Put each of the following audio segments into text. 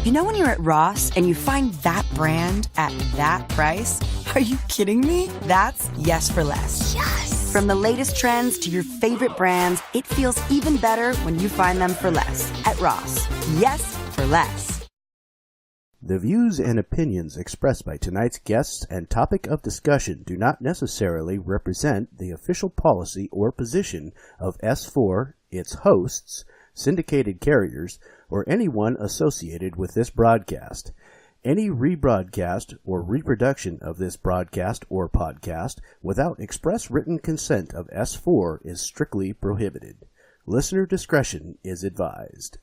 You know when you're at Ross and you find that brand at that price? Are you kidding me? That's yes for less. Yes! From the latest trends to your favorite brands, it feels even better when you find them for less. At Ross. Yes for less. The views and opinions expressed by tonight's guests and topic of discussion do not necessarily represent the official policy or position of S4, its hosts, syndicated carriers, or anyone associated with this broadcast. Any rebroadcast or reproduction of this broadcast or podcast without express written consent of S4 is strictly prohibited. Listener discretion is advised.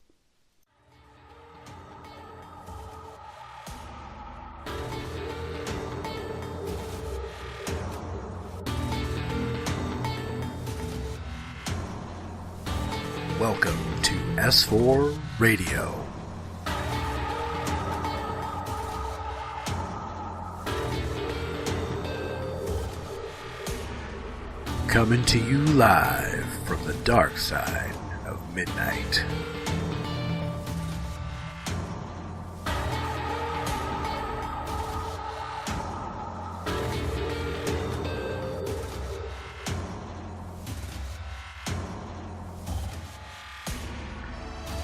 Welcome to S4 Radio. Coming to you live from the dark side of midnight.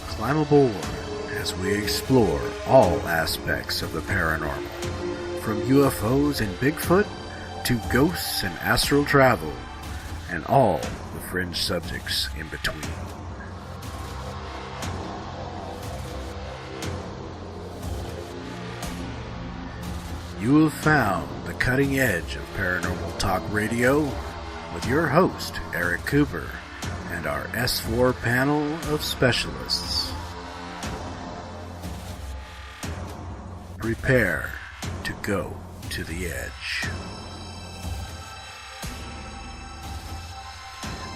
Climb aboard as we explore all aspects of the paranormal, from UFOs and Bigfoot to ghosts and astral travel, and all the fringe subjects in between. You have found the cutting edge of paranormal talk radio with your host, Eric Cooper, and our S4 panel of specialists. Prepare to go to the edge.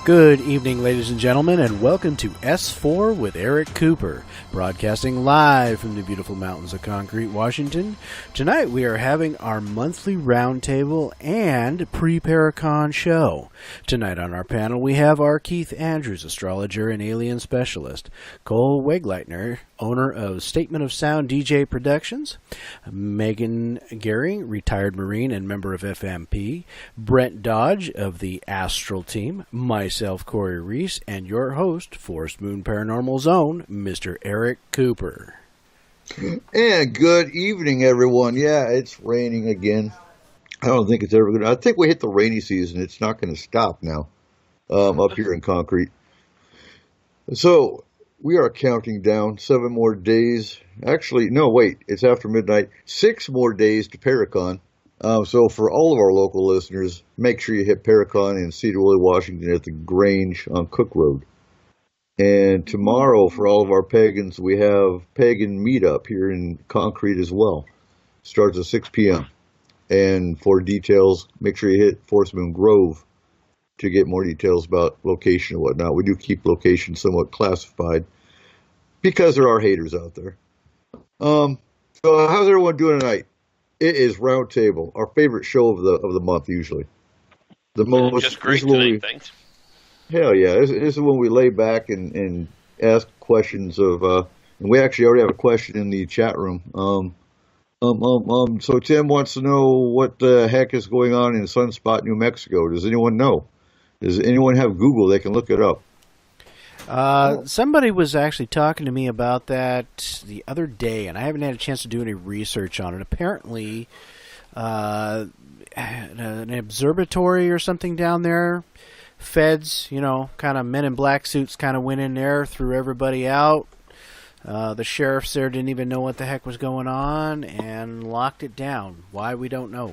Good evening, ladies and gentlemen, and welcome to S4 with Eric Cooper, broadcasting live from the beautiful mountains of Concrete, Washington. Tonight we are having our monthly roundtable and pre-Paracon show. Tonight on our panel we have our Keith Andrews, astrologer and alien specialist, Cole Wegleitner, owner of Statement of Sound DJ Productions, Megan Gary, retired Marine and member of FMP, Brent Dodge of the Astral Team, myself, Corey Reese, and your host, Forest Moon Paranormal Zone, Mr. Eric Cooper. And good evening, everyone. Yeah, it's raining again. I don't think it's ever going to... I think we hit the rainy season. It's not going to stop now up here in Concrete. So we are counting down 7 more days. Actually, no, wait. It's after midnight. 6 more days to Paracon. So for all of our local listeners, make sure you hit Paracon in Cedar Woolley, Washington at the Grange on Cook Road. And tomorrow, for all of our pagans, we have Pagan Meetup here in Concrete as well. Starts at 6 p.m. And for details, make sure you hit Forest Moon Grove to get more details about location and whatnot. We do keep location somewhat classified because there are haters out there. So how's everyone doing tonight? It is Roundtable, our favorite show of the month usually. The most just great tonight, thanks. Hell yeah, this is when we lay back and ask questions of. And we actually already have a question in the chat room. So Tim wants to know what the heck is going on in Sunspot, New Mexico. Does anyone know? Does anyone have Google? They can look it up. Somebody was actually talking to me about that the other day, and I haven't had a chance to do any research on it. Apparently, an observatory or something down there, feds, kind of men in black suits kind of went in there, threw everybody out. The sheriffs there didn't even know what the heck was going on and locked it down. Why, we don't know.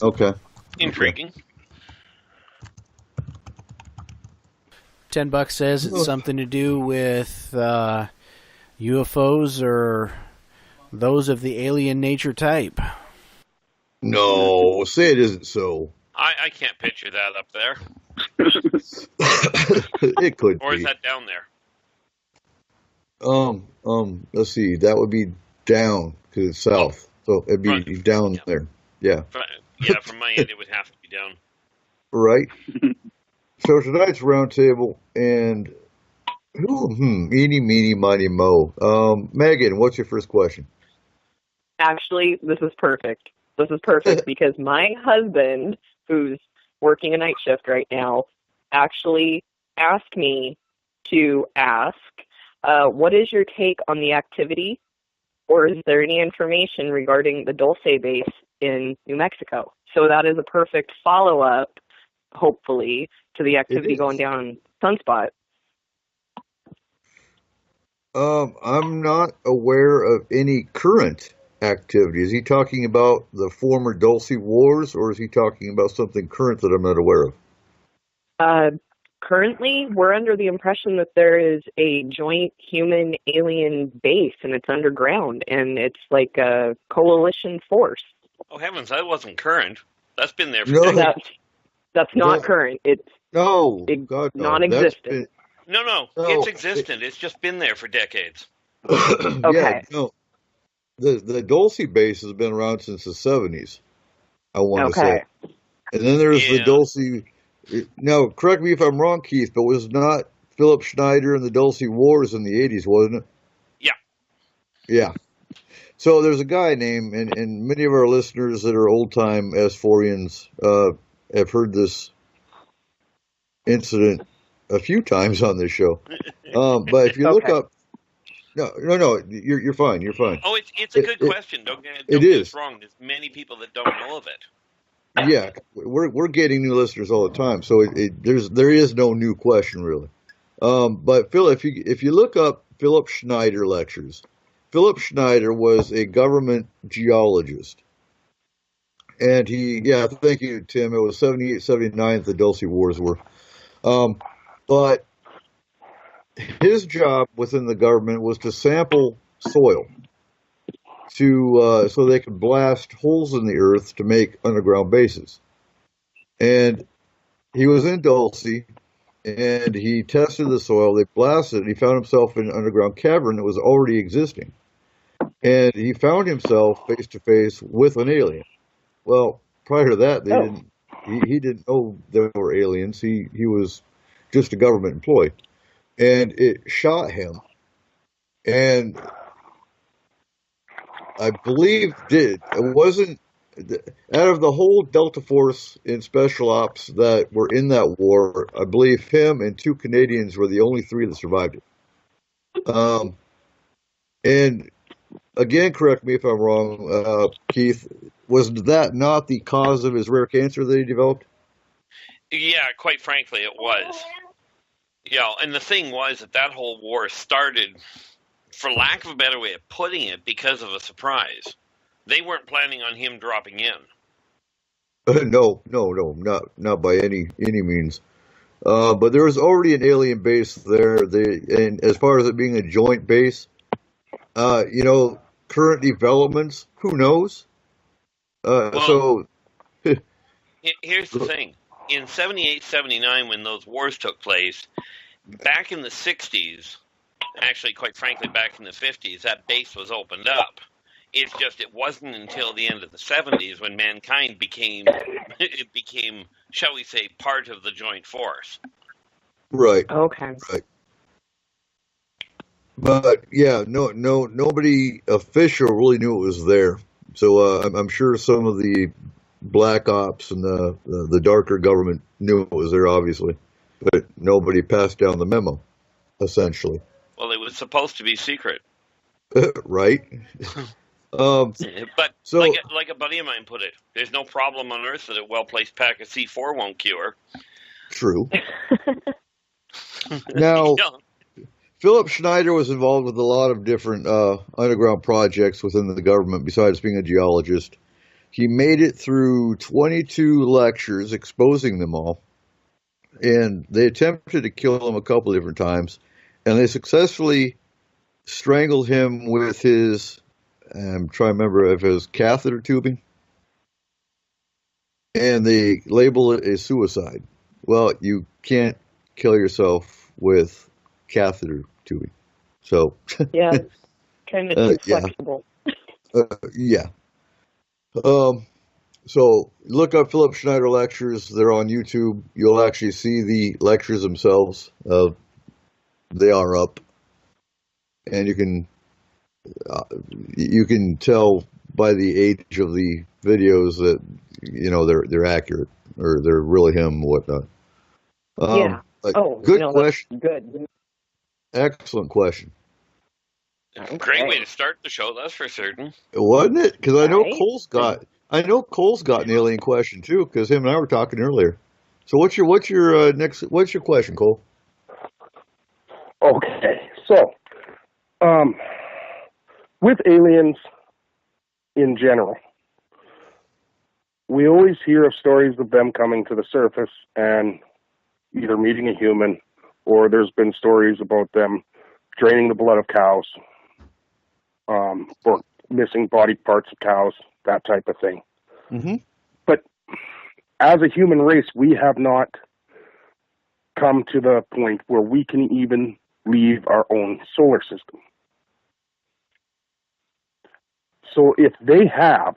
Okay. Intriguing. $10 says it's something to do with UFOs or those of the alien nature type. No, say it isn't so. I can't picture that up there. It could or be. Is that down there? Let's see. That would be down because it's south, so it'd be down there. Yeah. Yeah, from my end, it would have to be down. Right. So tonight's roundtable, and Eeny, meeny, miny, mo. Megan, what's your first question? Actually, this is perfect. This is perfect because my husband, who's working a night shift right now, actually asked me to ask, what is your take on the activity, or is there any information regarding the Dulce base in New Mexico? So that is a perfect follow-up, hopefully, to the It activity going is. down in Sunspot. I'm not aware of any current activity. Is he talking about the former Dulce Wars, or is he talking about something current that I'm not aware of? Currently, we're under the impression that there is a joint human-alien base, and it's underground, and it's like a coalition force. Oh heavens, that wasn't current. That's been there for No, decades. That's not no, current. It's no, God, no. That's non-existent. been No, it's no. existent. It's just been there for decades. Yeah, Okay. no. The Dulce base has been around since the 70s, I want to say. Okay. And then there's the Yeah, Dulce. Now, correct me if I'm wrong, Keith, but was not Philip Schneider and the Dulce Wars in the 80s, wasn't it? yeah. Yeah. So there's a guy named, and many of our listeners that are old time S4ians have heard this incident a few times on this show. But if you look Okay. up, no, you're fine, you're fine. Oh, it's a It, good it, question. Don't it get us is. wrong. There's many people that don't know of it. Yeah, we're getting new listeners all the time, so there is no new question really. But Phil, if you look up Philip Schneider lectures, Philip Schneider was a government geologist, and yeah, thank you, Tim. It was 78, 79 that the Dulce Wars were. Um, but his job within the government was to sample soil to so they could blast holes in the earth to make underground bases. And he was in Dulce, and he tested the soil. They blasted it. And he found himself in an underground cavern that was already existing, and he found himself face to face with an alien. Well, prior to that, they Oh, didn't. He didn't know there were aliens. He was just a government employee, and it shot him. And I believe it wasn't out of the whole Delta Force in Special Ops that were in that war. I believe him and two Canadians were the only three that survived it. And again, correct me if I'm wrong, Keith. Was that not the cause of his rare cancer that he developed? Yeah, quite frankly, it was. Yeah, and the thing was that whole war started, for lack of a better way of putting it, because of a surprise. They weren't planning on him dropping in. No, not by any means. But there was already an alien base there. And as far as it being a joint base, current developments, who knows? Well, So, here's the thing. In 78, 79, when those wars took place, back in the 60s, actually, quite frankly, back in the 50s, that base was opened up. It's just it wasn't until the end of the 70s when mankind became, it became, shall we say, part of the joint force. right, okay. right. But yeah, nobody official really knew it was there. So I'm sure some of the black ops and the darker government knew it was there, obviously, but nobody passed down the memo, essentially, Well, it was supposed to be secret. right? Um, But so like a buddy of mine put it, there's no problem on Earth that a well-placed pack of C4 won't cure. true. Now, Yeah. Philip Schneider was involved with a lot of different underground projects within the government besides being a geologist. He made it through 22 lectures exposing them all, and they attempted to kill him a couple of different times, and they successfully strangled him with his, I'm trying to remember if it was catheter tubing, and they label it a suicide. Well, you can't kill yourself with catheter tubing. So, Yeah, kind of too yeah, flexible. yeah. Um, so look up Philip Schneider lectures. They're on YouTube. You'll actually see the lectures themselves. they are up, and you can tell by the age of the videos that they're accurate or they're really him and whatnot. Yeah. Good no, question. That's good. Excellent question. Great way to start the show, that's for certain. Wasn't it? Because I know Right. Cole's got an alien question too. Because him and I were talking earlier. So what's your question, Cole? Okay, so with aliens in general, we always hear of stories of them coming to the surface and either meeting a human, or there's been stories about them draining the blood of cows, or missing body parts of cows, that type of thing. Mm-hmm. But as a human race, we have not come to the point where we can even leave our own solar system. So if they have,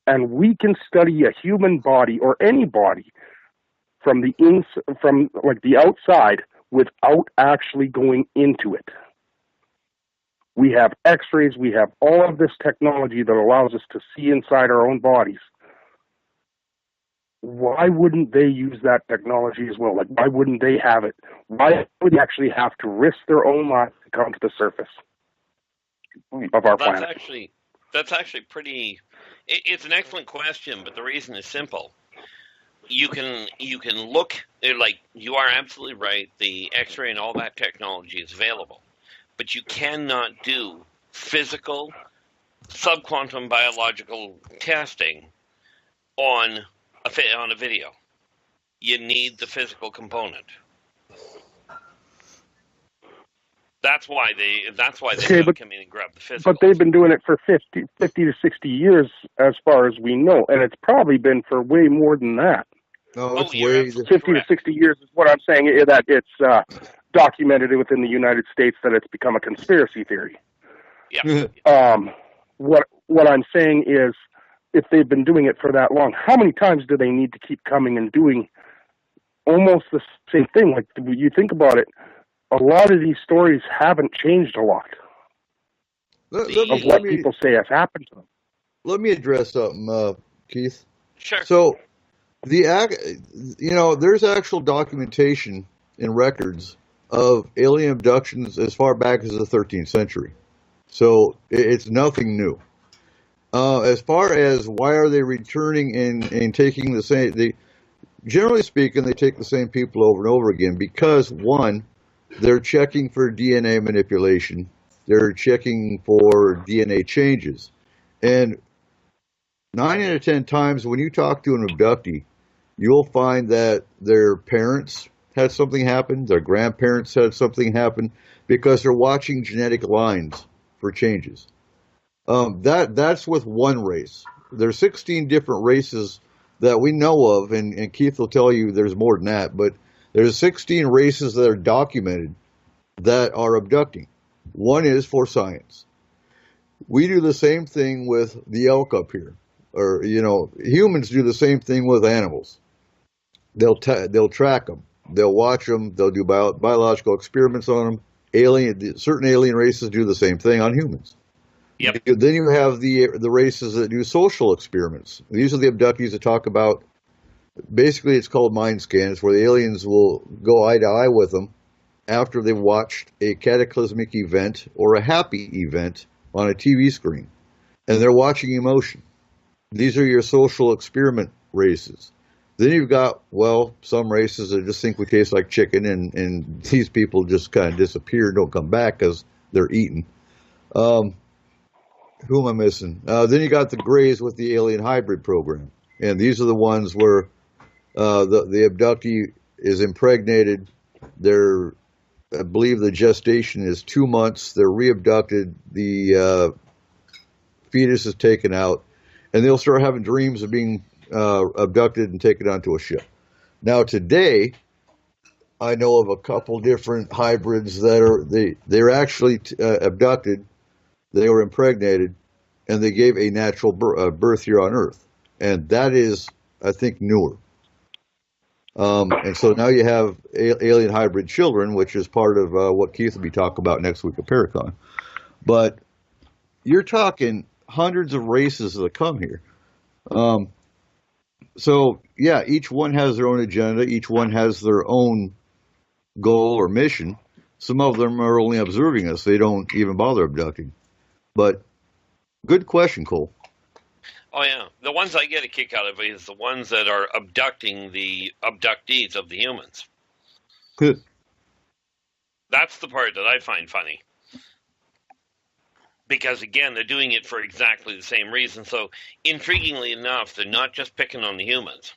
and we can study a human body or any body from the outside without actually going into it. We have x-rays, we have all of this technology that allows us to see inside our own bodies. Why wouldn't they use that technology as well? Like, why wouldn't they have it? Why would they actually have to risk their own lives to come to the surface of our planet? That's actually pretty. It's an excellent question, but the reason is simple. You can look, like, you are absolutely right. The X-ray and all that technology is available, but you cannot do physical, subquantum biological testing on a video. You need the physical component. That's why they come in and grab the physical. But they've been doing it for 50 to 60 years, as far as we know, and it's probably been for way more than that. No, it's way 50 to 60 years is what I'm saying. That it's documented within the United States that it's become a conspiracy theory. Yeah. What I'm saying is, if they've been doing it for that long, how many times do they need to keep coming and doing almost the same thing? Like, you think about it, a lot of these stories haven't changed a lot of what people say has happened to them. Let me address something, Keith. Sure. So, there's actual documentation and records of alien abductions as far back as the 13th century. So it's nothing new. As far as why are they returning and taking the same, generally speaking, they take the same people over and over again because, one, they're checking for DNA manipulation. They're checking for DNA changes. And 9 out of 10 times when you talk to an abductee, you'll find that their parents had something happen, their grandparents had something happen, because they're watching genetic lines for changes. That's with one race. There's 16 different races that we know of, and Keith will tell you there's more than that, but there's 16 races that are documented that are abducting. One is for science. We do the same thing with the elk up here. Or, humans do the same thing with animals. They'll track them. They'll watch them. They'll do biological experiments on them. Certain alien races do the same thing on humans. Yep. Then you have the races that do social experiments. These are the abductees that talk about, basically it's called mind scans, where the aliens will go eye to eye with them after they've watched a cataclysmic event or a happy event on a TV screen. And they're watching emotion. These are your social experiment races. Then you've got, some races that just think we taste like chicken, and these people just kind of disappear and don't come back because they're eaten. Who am I missing? Then you got the Greys with the alien hybrid program. And these are the ones where the abductee is impregnated. I believe the gestation is 2 months. They're re-abducted. The fetus is taken out. And they'll start having dreams of being abducted and taken onto a ship. Now today, I know of a couple different hybrids that they're actually abducted. They were impregnated, and they gave a natural birth here on Earth. And that is, I think, newer. And so now you have alien hybrid children, which is part of what Keith will be talking about next week at Paracon. But you're talking hundreds of races that come here. So, yeah, each one has their own agenda. Each one has their own goal or mission. Some of them are only observing us. They don't even bother abducting. But good question, Cole. Oh, yeah. The ones I get a kick out of is the ones that are abducting the abductees of the humans. Good. That's the part that I find funny. Because, again, they're doing it for exactly the same reason. So, intriguingly enough, they're not just picking on the humans.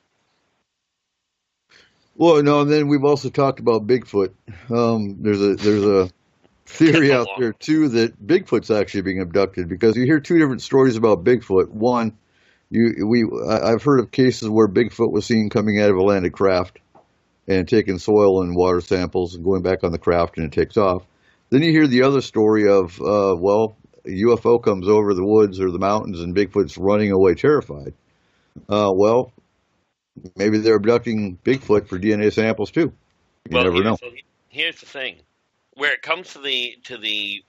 Well, no, and then we've also talked about Bigfoot. There's a theory out there, too, that Bigfoot's actually being abducted, because you hear two different stories about Bigfoot. One, I've heard of cases where Bigfoot was seen coming out of a landed craft and taking soil and water samples and going back on the craft, and it takes off. Then you hear the other story of, a UFO comes over the woods or the mountains and Bigfoot's running away terrified. Maybe they're abducting Bigfoot for DNA samples too. You never know. Here's the thing: where it comes to the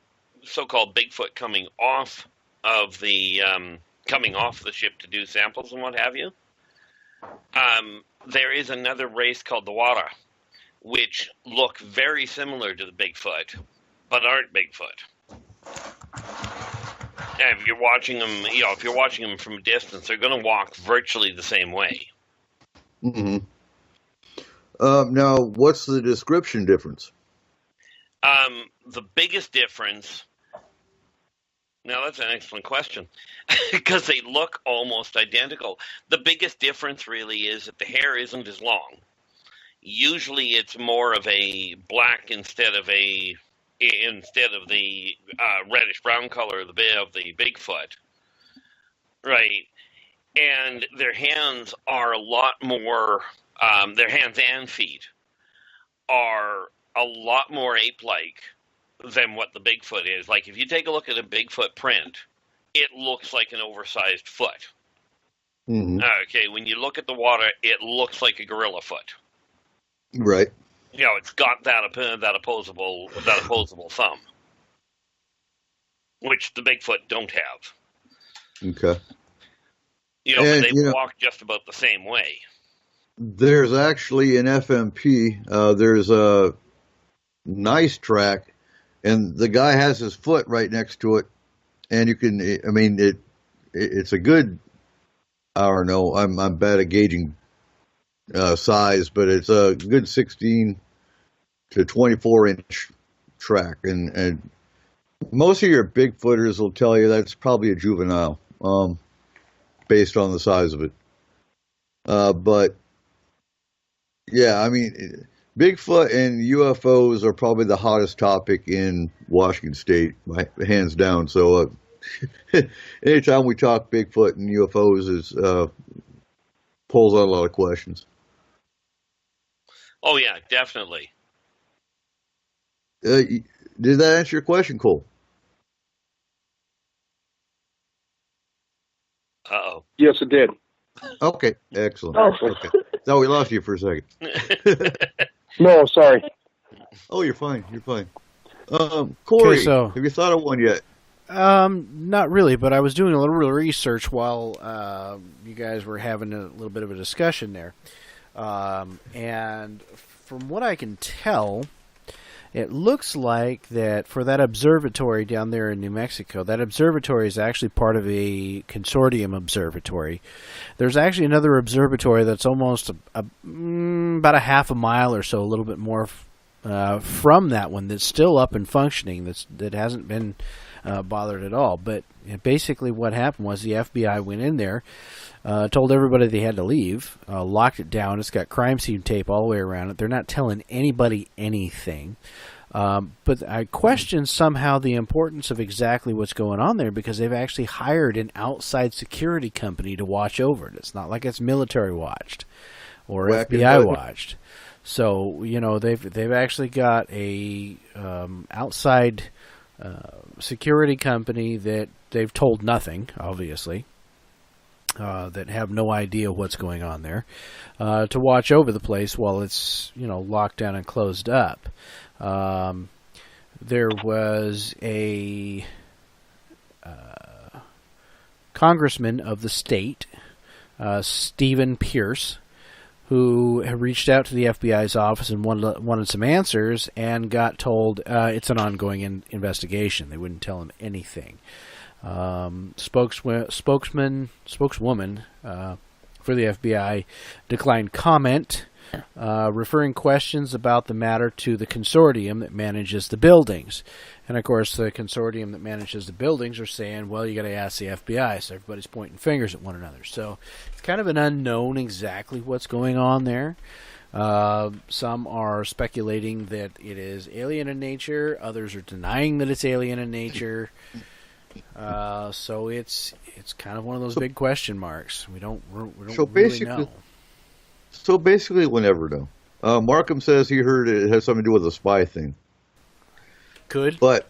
so-called Bigfoot coming off the ship to do samples and what have you, there is another race called the Wara, which look very similar to the Bigfoot, but aren't Bigfoot. And if you're watching them, from a distance, they're going to walk virtually the same way. Mm-hmm. Now, what's the description difference? The biggest difference. Now, that's an excellent question, because they look almost identical. The biggest difference really is that the hair isn't as long. Usually, it's more of a black instead of the reddish brown color of the Bigfoot, right? And their hands are a lot more. Their hands and feet are a lot more ape-like than what the Bigfoot is. Like, if you take a look at a Bigfoot print, it looks like an oversized foot. Mm-hmm. Okay, when you look at the water, it looks like a gorilla foot. Right. It's got that opposable thumb, which the Bigfoot don't have. Okay. But they walk just about the same way. There's actually an FMP. There's a nice track, and the guy has his foot right next to it, and you can. I mean, it's a good. I don't know. I'm bad at gauging size, but it's a good 16 to 24-inch track, and most of your Bigfooters will tell you that's probably a juvenile, based on the size of it. But yeah, I mean, Bigfoot and UFOs are probably the hottest topic in Washington State, hands down. So anytime we talk Bigfoot and UFOs, is pulls out a lot of questions. Oh yeah, definitely. Did that answer your question, Cole? Uh-oh. Yes, it did. Okay, excellent. Oh. Okay. No, we lost you for a second. No, sorry. Oh, you're fine. You're fine. Corey, Okay, so- have you thought of one yet? Not really, but I was doing a little research while you guys were having a little bit of a discussion there. And from what I can tell, it looks like that for that observatory down there in New Mexico, that observatory is actually part of a consortium observatory. There's actually another observatory that's almost about a half a mile or so, a little bit more from that one, that's still up and functioning, that hasn't been bothered at all. But basically what happened was the FBI went in there, told everybody they had to leave, locked it down. It's got crime scene tape all the way around it. They're not telling anybody anything. But I question somehow the importance of exactly what's going on there, because they've actually hired an outside security company to watch over it. It's not like it's military watched or FBI watched. So, they've actually got a outside security company that they've told nothing, obviously. that have no idea what's going on there, to watch over the place while it's locked down and closed up. There was a congressman of the state, Stephen Pierce, who had reached out to the FBI's office and wanted some answers, and got told it's an ongoing investigation. They wouldn't tell him anything. Spokeswoman for the FBI declined comment, referring questions about the matter to the consortium that manages the buildings. And of course, the consortium that manages the buildings are saying, well, you got to ask the FBI. So everybody's pointing fingers at one another. So it's kind of an unknown exactly what's going on there. Some are speculating that it is alien in nature. Others are denying that it's alien in nature. So it's kind of one of those big question marks. We don't really know. So basically, we'll never know. Markham says he heard it has something to do with a spy thing. Could. But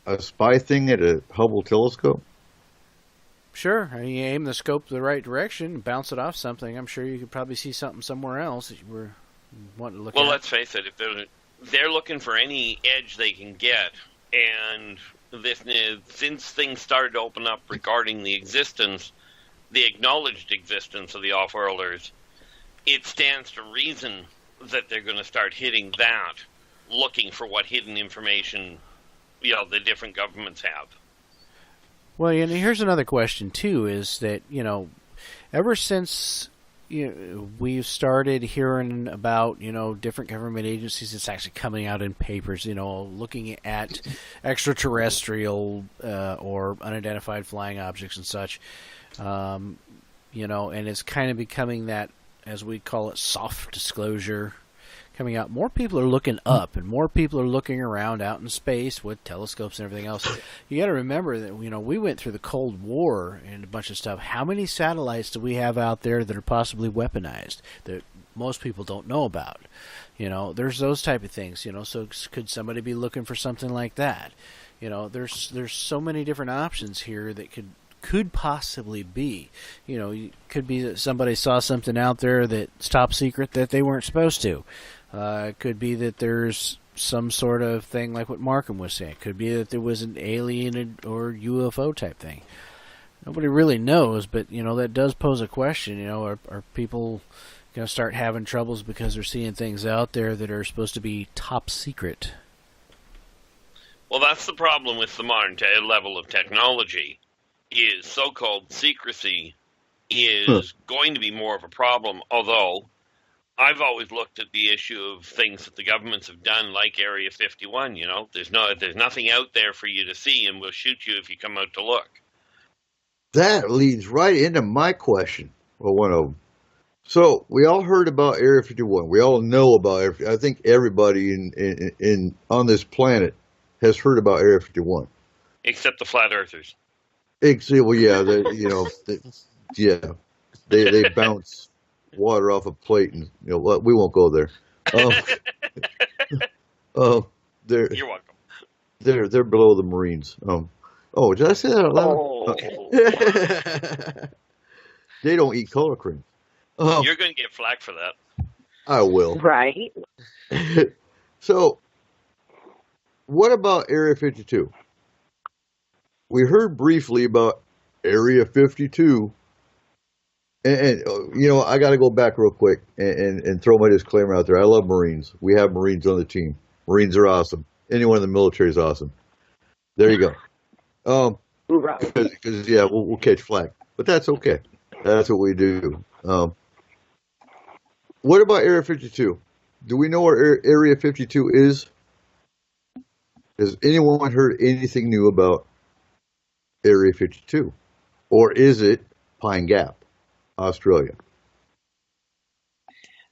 a spy thing at a Hubble telescope? Sure. I mean, you aim the scope the right direction, bounce it off something. I'm sure you could probably see something somewhere else that you were wanting to look at. Well, let's face it. If they're looking for any edge they can get, and since things started to open up regarding the acknowledged existence of the off-worlders, it stands to reason that they're going to start hitting that, looking for what hidden information, the different governments have. Well, here's another question too: is that ever since we've started hearing about different government agencies, it's actually coming out in papers, looking at extraterrestrial or unidentified flying objects and such, and it's kind of becoming that, as we call it, soft disclosure coming out. More people are looking up, and more people are looking around out in space with telescopes and everything else. You got to remember that we went through the Cold War and a bunch of stuff. How many satellites do we have out there that are possibly weaponized that most people don't know about? There's those type of things. So could somebody be looking for something like that? There's so many different options here that could possibly be. It could be that somebody saw something out there that's top secret that they weren't supposed to. It could be that there's some sort of thing like what Markham was saying. It could be that there was an alien or UFO type thing. Nobody really knows, but that does pose a question. Are people going to start having troubles because they're seeing things out there that are supposed to be top secret? Well, that's the problem with the modern level of technology. Is so-called secrecy is going to be more of a problem, although I've always looked at the issue of things that the governments have done, like Area 51. There's nothing out there for you to see, and we'll shoot you if you come out to look. That leads right into my question, or one of them. So we all heard about Area 51. We all know about I think everybody in on this planet has heard about Area 51, except the flat earthers. Well, yeah, they bounce water off a plate, and we won't go there. You're welcome. They're below the Marines. Did I say that out loud? Oh. They don't eat color cream. You're going to get flack for that. I will. Right. So, what about Area 52? We heard briefly about Area 52, and I got to go back real quick and throw my disclaimer out there. I love Marines. We have Marines on the team. Marines are awesome. Anyone in the military is awesome. There you go. Because we'll catch flack, but that's okay. That's what we do. What about Area 52? Do we know where Area 52 is? Has anyone heard anything new about Area 52? Or is it Pine Gap, Australia?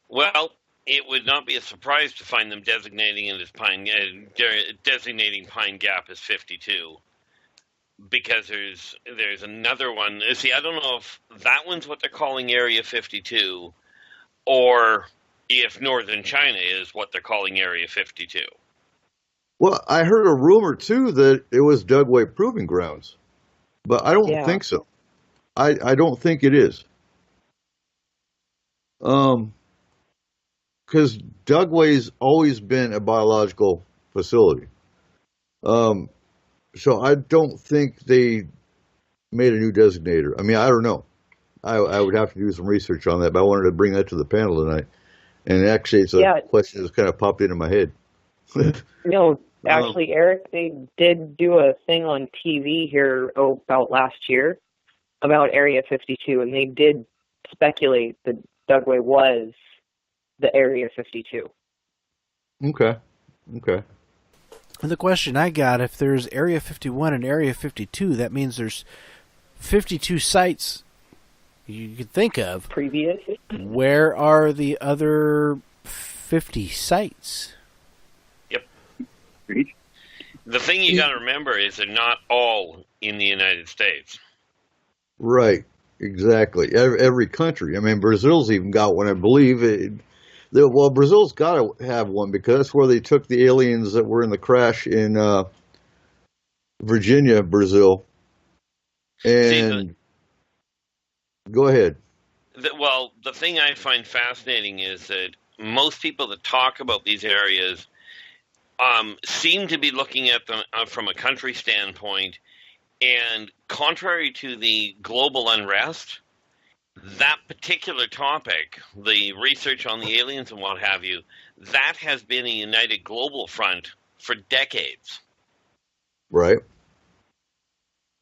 Well, it would not be a surprise to find them designating it as designating Pine Gap as 52, because there's another one. See, I don't know if that one's what they're calling Area 52, or if Northern China is what they're calling Area 52. Well, I heard a rumor too that it was Dugway Proving Grounds, but I don't think so. I don't think it is. Because Dugway's always been a biological facility. So I don't think they made a new designator. I mean, I don't know. I would have to do some research on that, but I wanted to bring that to the panel tonight. And actually, it's a question that's kind of popped into my head. No, actually, Eric, they did do a thing on TV here about last year about Area 52, and they did speculate that Dugway was the Area 52. Okay. And the question I got, if there's Area 51 and Area 52, that means there's 52 sites you could think of. Previous. Where are the other 50 sites? Yep. The thing you got to remember is they're not all in the United States. Right. Exactly. Every country. I mean, Brazil's even got one, I believe. Well, Brazil's got to have one because that's where they took the aliens that were in the crash in Virginia, Brazil. And go ahead. The thing I find fascinating is that most people that talk about these areas seem to be looking at them from a country standpoint, and contrary to the global unrest, that particular topic, the research on the aliens and what have you, that has been a united global front for decades. Right.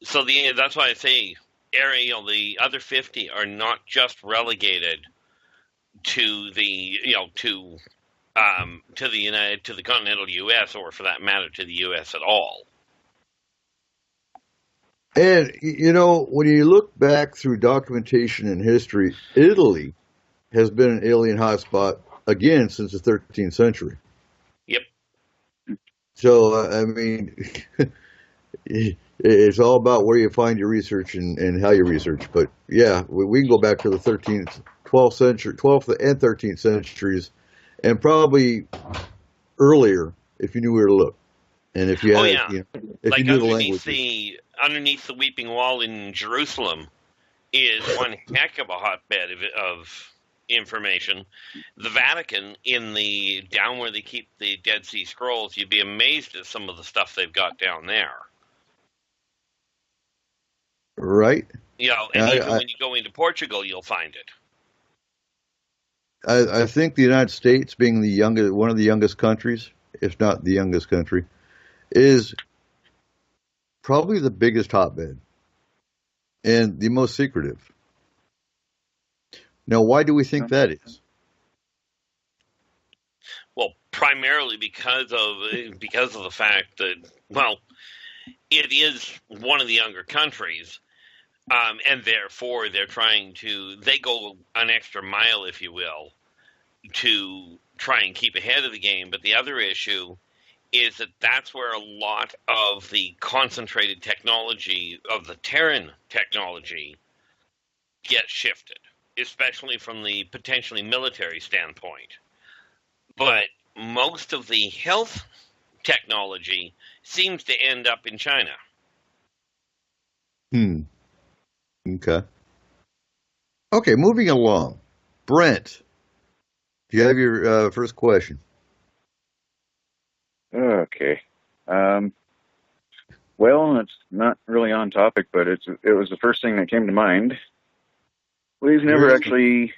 So that's why I say the other 50 are not just relegated to the continental U.S. or, for that matter, to the U.S. at all. And, when you look back through documentation and history, Italy has been an alien hotspot, again, since the 13th century. Yep. So, I mean, it's all about where you find your research and how you research. But, yeah, we can go back to the 12th and 13th centuries, and probably earlier if you knew where to look. And if you had, if you knew the language. Underneath the Weeping Wall in Jerusalem is one heck of a hotbed of information. The Vatican, down where they keep the Dead Sea Scrolls, you'd be amazed at some of the stuff they've got down there. Right. And even when you go into Portugal, you'll find it. I think the United States, being one of the youngest countries, if not the youngest country, is probably the biggest hotbed and the most secretive. Now, why do we think that is? Well, primarily because of the fact that, it is one of the younger countries, and therefore they go an extra mile, if you will, to try and keep ahead of the game. But the other issue is that that's where a lot of the concentrated technology of the Terran technology gets shifted, especially from the potentially military standpoint. But most of the health technology seems to end up in China. Okay, moving along. Brent, do you have your first question? Okay. Well, it's not really on topic, but it was the first thing that came to mind. We've never actually...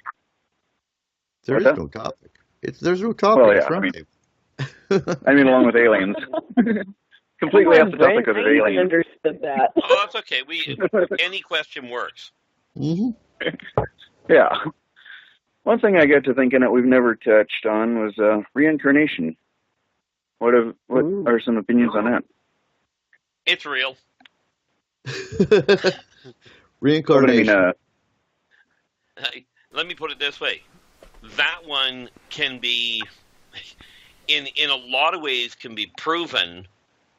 There is no topic. There's no topic. Well, yeah, I mean, along with aliens. Completely off the topic of aliens. I understood that. Oh, that's okay. Any question works. Mm-hmm. Yeah. One thing I got to thinking that we've never touched on was reincarnation. What are some opinions on that? It's real. Reincarnation. Let me put it this way. That one can be, in a lot of ways, can be proven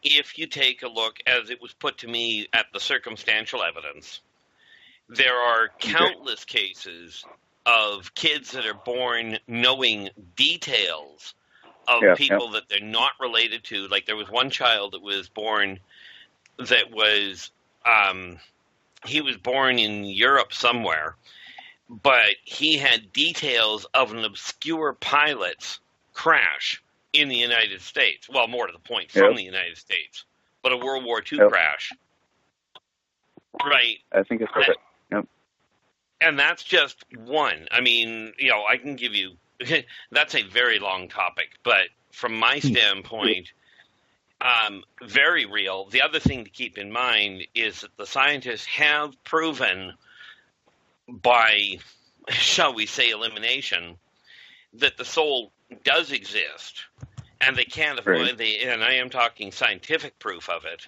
if you take a look, as it was put to me, at the circumstantial evidence. There are countless cases of kids that are born knowing details of people that they're not related to. Like, there was one child that was born that was he was born in Europe somewhere, but he had details of an obscure pilot's crash in the United States. Well, more to the point, from the United States, but a World War II crash. Right. I think it's okay. Yep. And that's just one. I mean, I can give you, that's a very long topic, but from my standpoint, very real. The other thing to keep in mind is that the scientists have proven by, shall we say, elimination, that the soul does exist, and they can't avoid and I am talking scientific proof of it,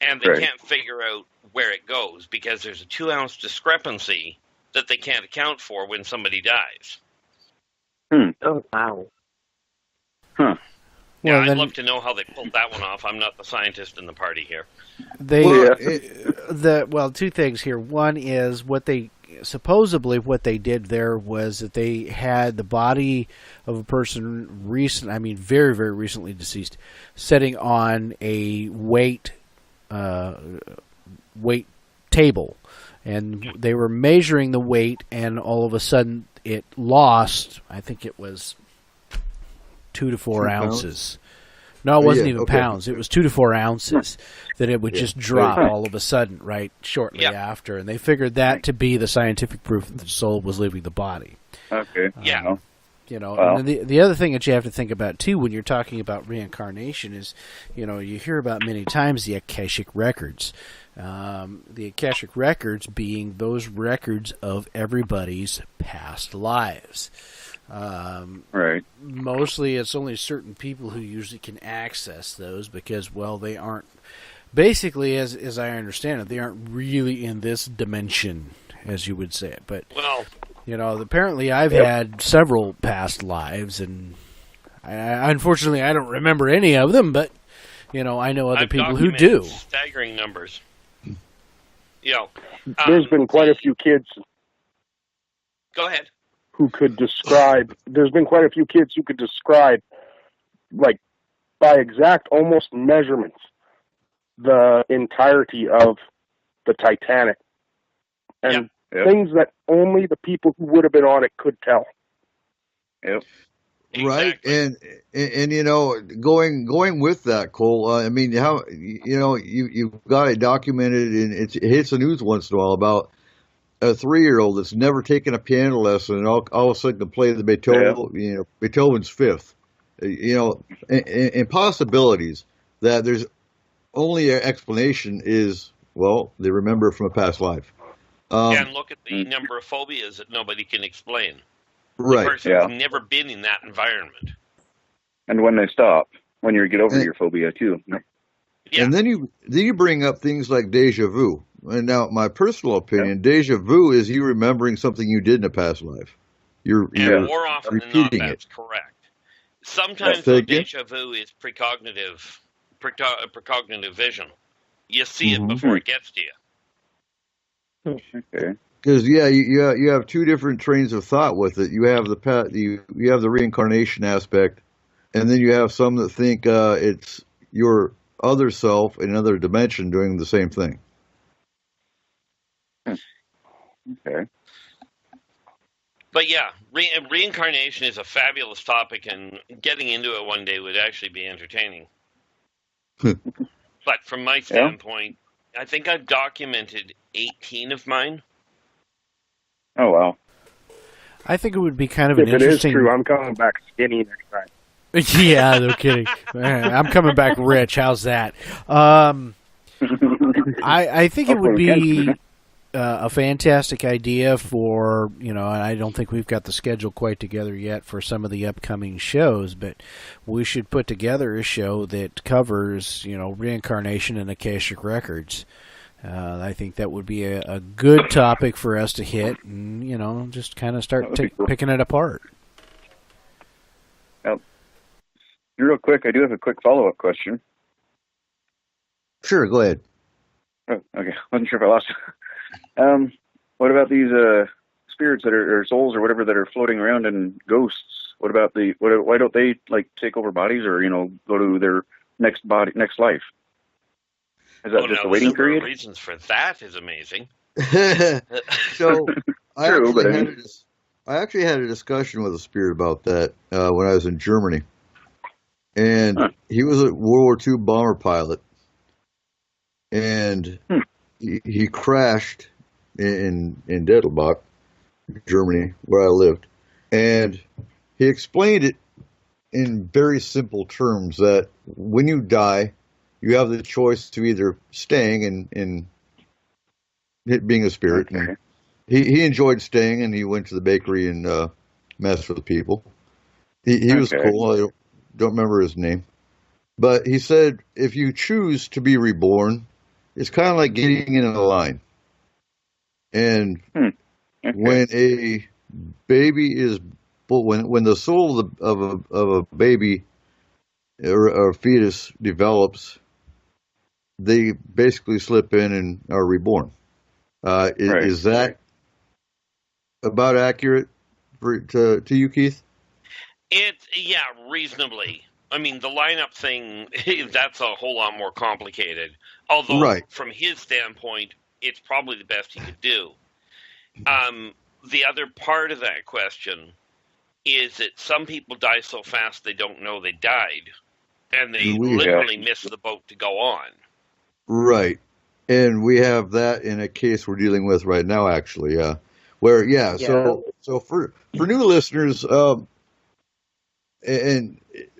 and they can't figure out where it goes because there's a 2-ounce discrepancy that they can't account for when somebody dies. Oh, wow. Huh. Yeah, I'd love to know how they pulled that one off. I'm not the scientist in the party here. Two things here. One is what they did there was that they had the body of a person very, very recently deceased, sitting on a weight table, and they were measuring the weight, and all of a sudden it lost, I think it was 2 to 4 ounces. No, it wasn't even pounds. It was 2 to 4 ounces that it would just drop all of a sudden, right, shortly after. And they figured that to be the scientific proof that the soul was leaving the body. Okay. And the other thing that you have to think about, too, when you're talking about reincarnation is, you hear about many times the Akashic records. The Akashic records being those records of everybody's past lives. Mostly it's only certain people who usually can access those because, they aren't, basically, as I understand it, they aren't really in this dimension, as you would say it. But, apparently I've had several past lives, and unfortunately I don't remember any of them, but, I know other people who do. Staggering numbers. There's been quite a few kids. Go ahead. There's been quite a few kids who could describe, like, by exact almost measurements, the entirety of the Titanic. And things that only the people who would have been on it could tell. Yep. Right. Exactly. And going with that, Cole, I mean, how, you've got it documented, and it hits the news once in a while about a 3-year-old that's never taken a piano lesson, and all of a sudden can play the Beethoven's Fifth. Impossibilities that there's only an explanation is, they remember from a past life. And look at the number of phobias that nobody can explain. Right. The person's never been in that environment. And when they stop, when you get over your phobia too. Yeah. And then you bring up things like deja vu. And now, my personal opinion, deja vu is you remembering something you did in a past life. You're more often than not, that's correct. Sometimes deja vu is precognitive vision. You see it before it gets to you. Okay. Because you have two different trains of thought with it. You have you have the reincarnation aspect, and then you have some that think it's your other self in another dimension doing the same thing. Okay. But yeah, reincarnation is a fabulous topic, and getting into it one day would actually be entertaining. But from my standpoint, I think I've documented 18 of mine. Oh, wow. I think it would be kind of an interesting... If it is true, I'm coming back skinny next time. Yeah, no kidding. I'm coming back rich. How's that? I think it would be a fantastic idea for, and I don't think we've got the schedule quite together yet for some of the upcoming shows, but we should put together a show that covers, reincarnation and Akashic records. I think that would be a good topic for us to hit and, just kind of start picking it apart. Real quick, I do have a quick follow-up question. Sure, go ahead. Oh, okay. Wasn't sure if I lost you. What about these spirits that are, or souls or whatever, that are floating around, and ghosts? What about why don't they take over bodies, or go to their next life? Is that just a waiting period? Reasons for that is amazing. So I True, but I actually had a discussion with a spirit about that when I was in Germany, and he was a World War II bomber pilot, and he crashed in Dettelbach, Germany, where I lived, and he explained it in very simple terms that when you die, you have the choice to either staying and being a spirit. Okay. And he enjoyed staying, and he went to the bakery and messed with people. He was cool. I don't remember his name. But he said if you choose to be reborn, it's kind of like getting in a line. And when a baby is when the soul of a baby or a fetus develops, they basically slip in and are reborn. Is that about accurate to you, Keith? Reasonably. I mean, the lineup thing, that's a whole lot more complicated. Although, from his standpoint, it's probably the best he could do. The other part of that question is that some people die so fast they don't know they died, and they literally miss the boat to go on. Right. And we have that in a case we're dealing with right now, actually, where, so for new listeners, and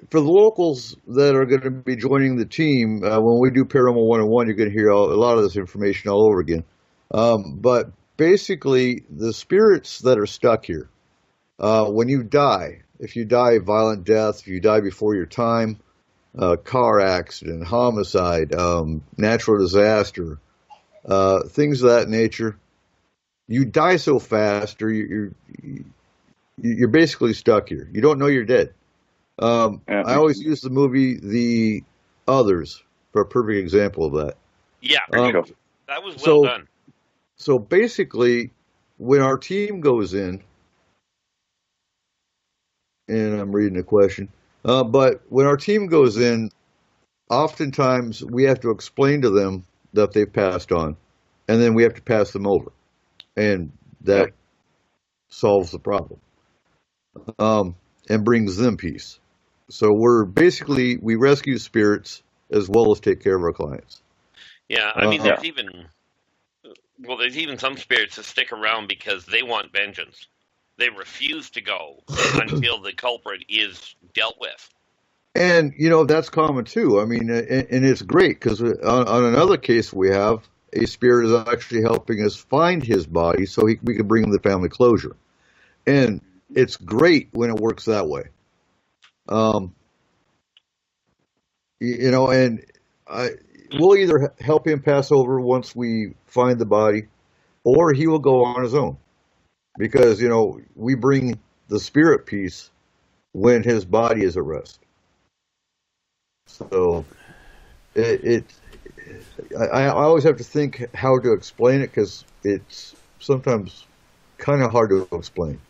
for the locals that are going to be joining the team, when we do Paranormal 101, you're going to hear a lot of this information all over again. But basically, the spirits that are stuck here, when you die, if you die a violent death, if you die before your time, car accident, homicide, natural disaster, things of that nature, you die so fast, or you're basically stuck here. You don't know you're dead. I always use the movie The Others for a perfect example of that. Yeah, that was well done. So basically, when our team goes in, and I'm reading the question, but when our team goes in, oftentimes we have to explain to them that they've passed on, and then we have to pass them over, and that solves the problem, and brings them peace. So we rescue spirits as well as take care of our clients. Yeah, I mean, there's even some spirits that stick around because they want vengeance. They refuse to go until the culprit is dealt with. And, that's common too. I mean, and it's great because on another case we have, a spirit is actually helping us find his body so we can bring him the family closure. And it's great when it works that way. We'll either help him pass over once we find the body, or he will go on his own. Because, we bring the spirit piece when his body is at rest. So, I always have to think how to explain it because it's sometimes kind of hard to explain.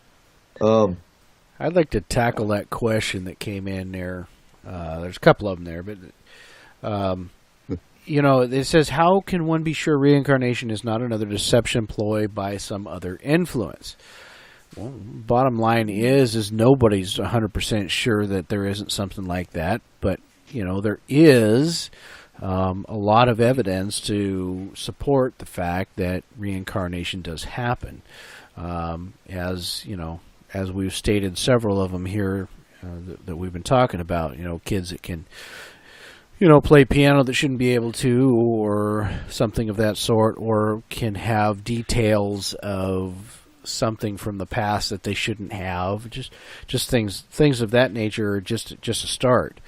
I'd like to tackle that question that came in there. There's a couple of them there, but it says, how can one be sure reincarnation is not another deception employed by some other influence? Well, bottom line is nobody's 100% sure that there isn't something like that, but there is a lot of evidence to support the fact that reincarnation does happen. As we've stated several of them here that we've been talking about, kids that can play piano that shouldn't be able to, or something of that sort, or can have details of something from the past that they shouldn't have. Just things of that nature are just a start.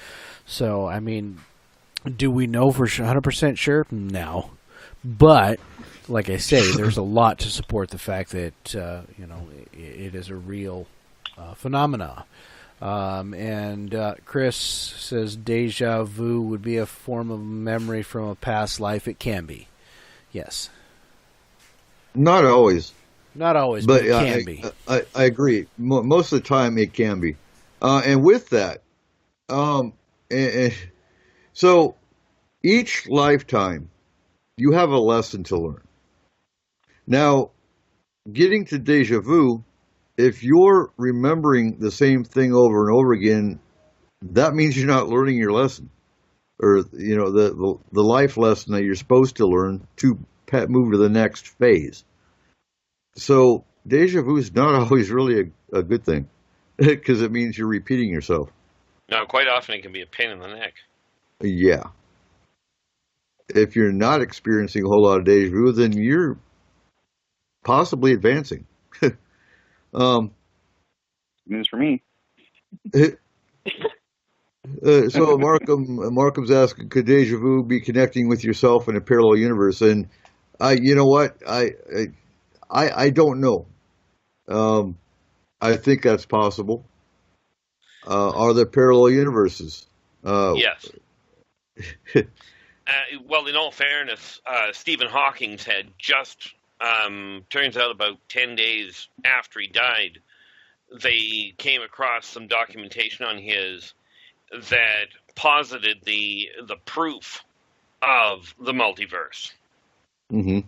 So, I mean, do we know for 100% sure? No. But, like I say, there's a lot to support the fact that, it is a real phenomena. And Chris says deja vu would be a form of memory from a past life. It can be. Yes. Not always. Not always, but it can be. I agree. Most of the time it can be. And with that, so each lifetime you have a lesson to learn. Now, getting to deja vu, if you're remembering the same thing over and over again, that means you're not learning your lesson, or the life lesson that you're supposed to learn to move to the next phase. So deja vu is not always really a good thing because it means you're repeating yourself. No, quite often it can be a pain in the neck. Yeah. If you're not experiencing a whole lot of deja vu, then you're possibly advancing. News for me. So Markham's asking, could deja vu be connecting with yourself in a parallel universe? And you know what? I don't know. I think that's possible. Are there parallel universes? Yes. Well, in all fairness, Stephen Hawking had just, turns out about 10 days after he died, they came across some documentation on his that posited the proof of the multiverse. Mm-hmm.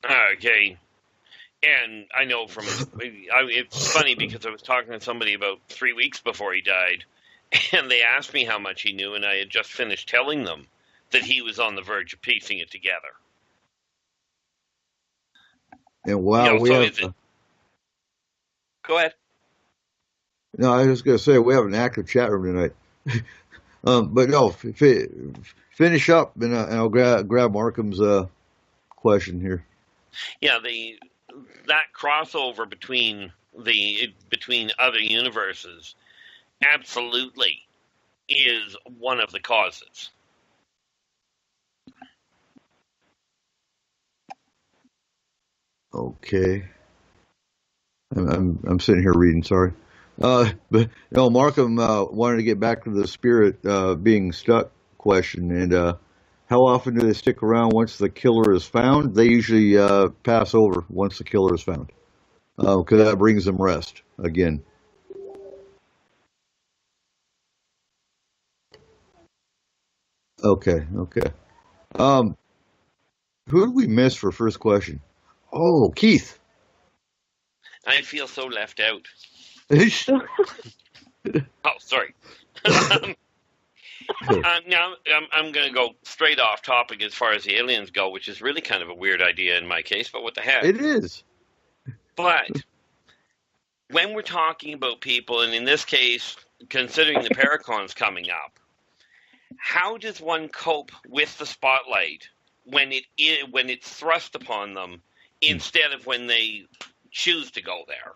Okay. And I know it's funny because I was talking to somebody about 3 weeks before he died, and they asked me how much he knew, and I had just finished telling them that he was on the verge of piecing it together. And wow, Go ahead. No, I was just going to say we have an active chat room tonight. But no, finish up, and I'll grab Markham's question here. Yeah, that crossover between other universes absolutely is one of the causes. Okay. I'm sitting here reading. Sorry. But no, Markham wanted to get back to the spirit being stuck question, and how often do they stick around once the killer is found? They usually pass over once the killer is found, because that brings them rest again. Okay. Who did we miss for first question? Oh, Keith. I feel so left out. Oh, sorry. Now, I'm going to go straight off topic as far as the aliens go, which is really kind of a weird idea in my case, but what the heck? It is. But when we're talking about people, and in this case, considering the Paracons coming up, how does one cope with the spotlight when it's thrust upon them instead of when they choose to go there?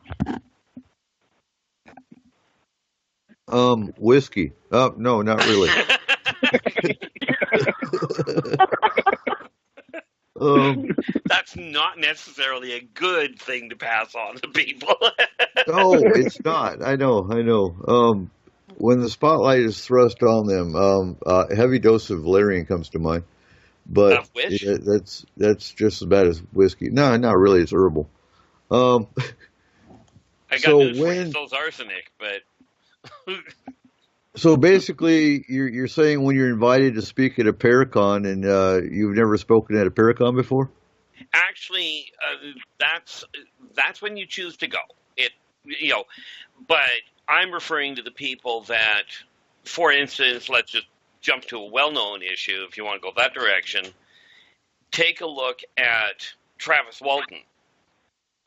Whiskey. No, not really. That's not necessarily a good thing to pass on to people. No, it's not. I know. When the spotlight is thrust on them, a heavy dose of valerian comes to mind. But that's just as bad as whiskey. No, not really. It's herbal. I got news for you, so's arsenic, but. So basically, you're saying when you're invited to speak at a Paracon and you've never spoken at a Paracon before? Actually, that's when you choose to go. But I'm referring to the people that, for instance, let's just jump to a well-known issue if you want to go that direction. Take a look at Travis Walton,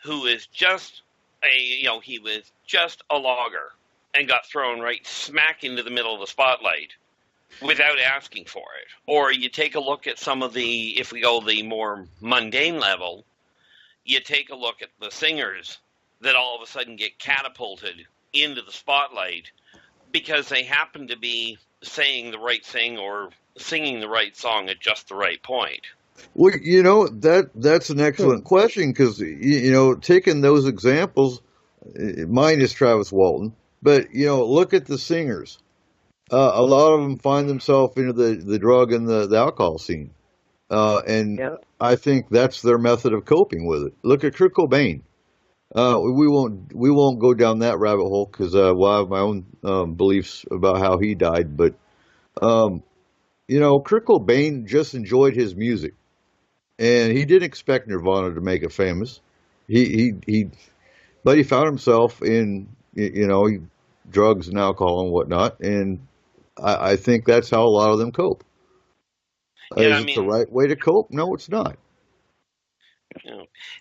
who is just he was just a logger and got thrown right smack into the middle of the spotlight without asking for it. Or you take a look at some of the, if we go the more mundane level, you take a look at the singers that all of a sudden get catapulted into the spotlight because they happen to be saying the right thing or singing the right song at just the right point. Well, that's an excellent question because, taking those examples, mine is Travis Walton. But, look at the singers. A lot of them find themselves into the drug and the alcohol scene. And I think that's their method of coping with it. Look at Kurt Cobain. We won't go down that rabbit hole because I have my own beliefs about how he died. But, Kurt Cobain just enjoyed his music. and he didn't expect Nirvana to make it famous. But he found himself in drugs and alcohol and whatnot, and I think that's how a lot of them cope. Yeah, Is it the right way to cope? No, it's not.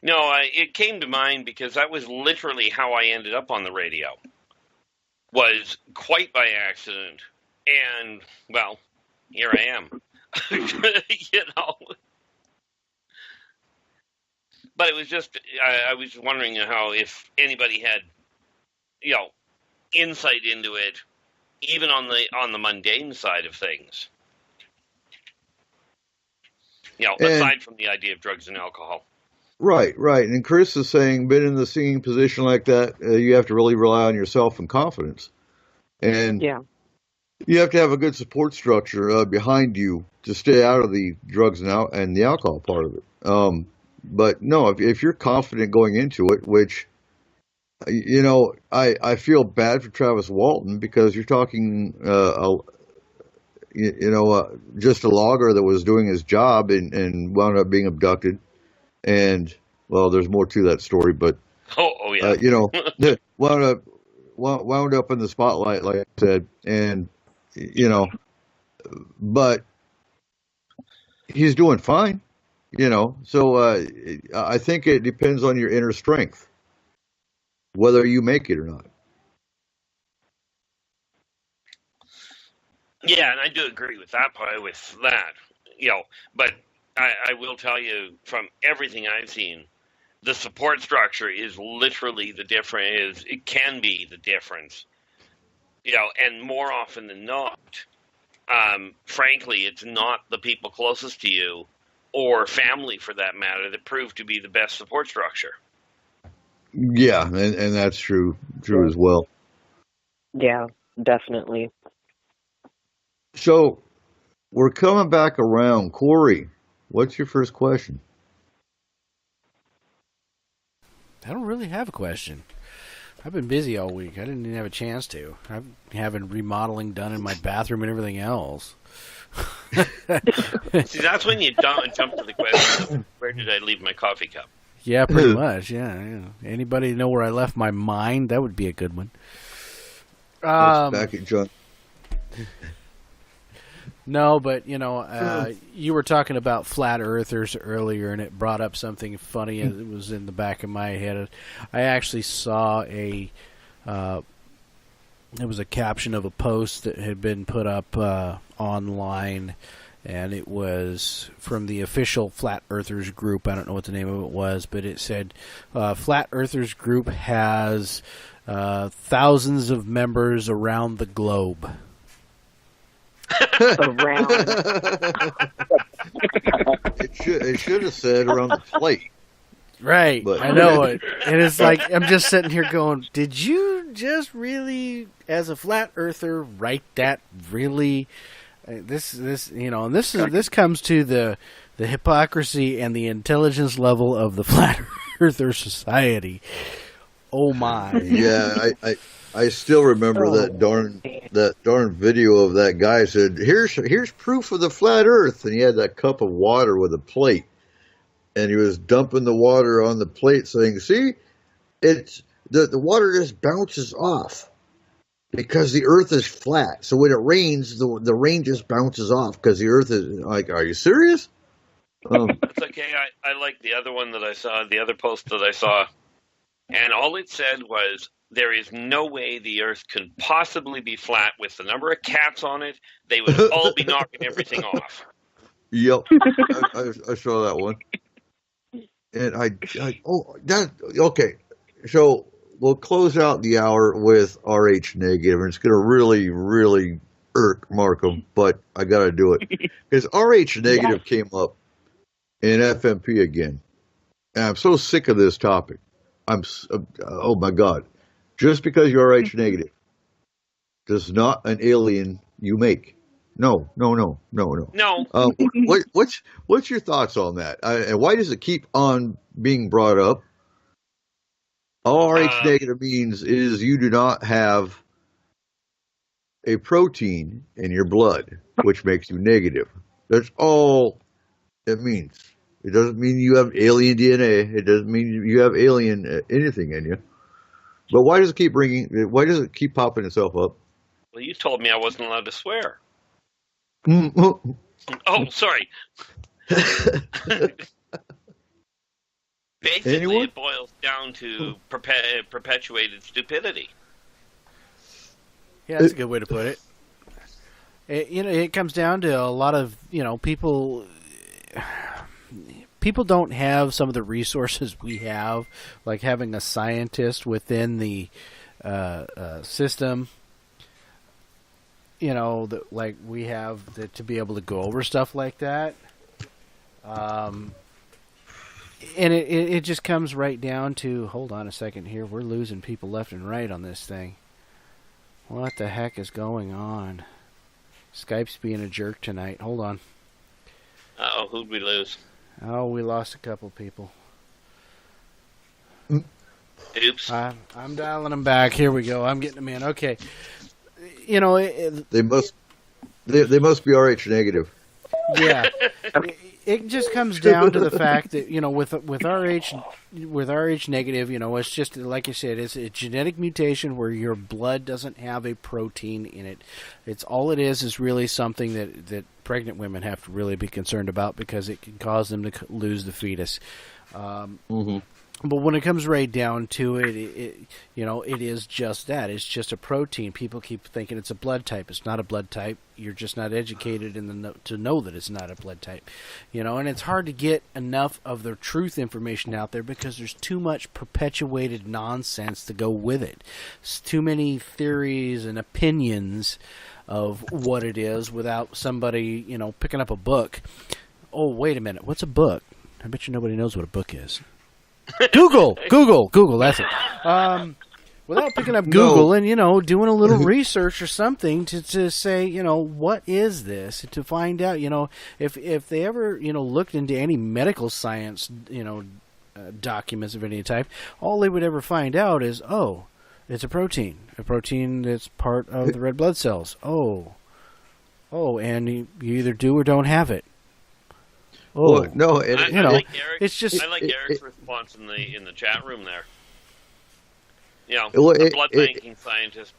No, it came to mind because that was literally how I ended up on the radio. Was quite by accident, and well, here I am. But it was just I was wondering how if anybody had insight into it, even on the mundane side of things. Aside from the idea of drugs and alcohol. Right. And Chris is saying, been in the singing position like that, you have to really rely on yourself and confidence. And you have to have a good support structure behind you to stay out of the drugs and the alcohol part of it. But no, if you're confident going into it, which, I feel bad for Travis Walton because you're talking, just a logger that was doing his job and wound up being abducted. And, well, there's more to that story, but, wound up in the spotlight, like I said, and, but he's doing fine, so I think it depends on your inner strength, whether you make it or not. Yeah, and I do agree with that part, but I will tell you from everything I've seen, the support structure is literally the difference. It can be the difference, and more often than not, frankly, it's not the people closest to you or family, for that matter, that prove to be the best support structure. Yeah, and that's true as well. Yeah, definitely. So we're coming back around. Corey, what's your first question? I don't really have a question. I've been busy all week. I didn't even have a chance to. I'm having remodeling done in my bathroom and everything else. See, that's when you jump to the question of where did I leave my coffee cup? Yeah, pretty much. Yeah. Anybody know where I left my mind? That would be a good one. Back at John. No, but, you were talking about flat earthers earlier, and it brought up something funny. It was in the back of my head. I actually saw it was a caption of a post that had been put up online, and it was from the official Flat Earthers group. I don't know what the name of it was, but it said, Flat Earthers group has thousands of members around the globe. It should have said around the plate. Right, but I know it. And it's like, I'm just sitting here going, did you just really, as a flat earther, write that really? And this comes to the hypocrisy and the intelligence level of the flat earther society. Oh my. Yeah, I still remember that darn video of that guy said, here's proof of the flat earth, and he had that cup of water with a plate, and he was dumping the water on the plate saying, see, it's the water just bounces off because the earth is flat. So when it rains, the rain just bounces off because the earth is like, are you serious? It's okay. I like the other one that I saw, the other post that I saw, and all it said was, there is no way the earth could possibly be flat with the number of cats on it. They would all be knocking everything off. Yep. I saw that one. And okay. So we'll close out the hour with RH negative, and it's going to really, really irk Markham, but I got to do it. Because RH negative came up in FMP again. And I'm so sick of this topic. Oh my God. Just because you're RH negative does not an alien you make. No. No. What's your thoughts on that? And why does it keep on being brought up? All RH negative means is you do not have a protein in your blood, which makes you negative. That's all it means. It doesn't mean you have alien DNA. It doesn't mean you have alien anything in you. But why does it keep popping itself up? Well, you told me I wasn't allowed to swear. Oh, Oh, sorry. Basically, Anyone? it boils down to perpetuated stupidity. Yeah, that's a good way to put it. It comes down to a lot of, people don't have some of the resources we have, like having a scientist within the system, like we have to be able to go over stuff like that. And it just comes right down to, hold on a second here, we're losing people left and right on this thing. What the heck is going on? Skype's being a jerk tonight. Hold on. Uh-oh, who'd we lose? Oh, we lost a couple people. Oops. I'm dialing them back. Here we go. I'm getting them in. Okay. they must be Rh negative. Yeah. It just comes down to the fact that, with Rh negative, it's just, like you said, it's a genetic mutation where your blood doesn't have a protein in it. It's all it is really something that pregnant women have to really be concerned about, because it can cause them to lose the fetus. But when it comes right down to it, it is just that. It's just a protein. People keep thinking it's a blood type. It's not a blood type. You're just not educated to know that it's not a blood type. And it's hard to get enough of the truth information out there because there's too much perpetuated nonsense to go with it. It's too many theories and opinions of what it is without somebody, picking up a book. Oh, wait a minute. What's a book? I bet you nobody knows what a book is. Google, that's it. Without picking up Google and, doing a little research or something to say, what is this? To find out, if they ever, looked into any medical science, documents of any type, all they would ever find out is, oh, it's a protein that's part of the red blood cells. Oh, and you either do or don't have it. Oh well, no! I like Eric, it's just. I like Eric's response in the chat room there. A blood banking scientist.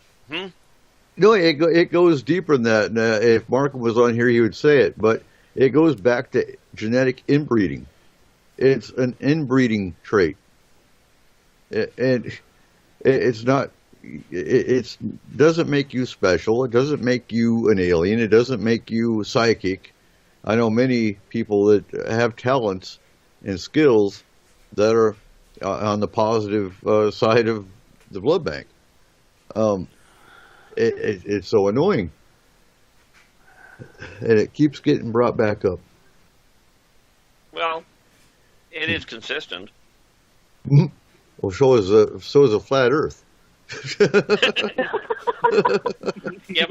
No, it goes deeper than that. And, if Mark was on here, he would say it. But it goes back to genetic inbreeding. It's an inbreeding trait, and it's not. It doesn't make you special. It doesn't make you an alien. It doesn't make you psychic. I know many people that have talents and skills that are on the positive side of the blood bank. It's so annoying. And it keeps getting brought back up. Well, it is consistent. Well, so is a flat Earth. Yeah,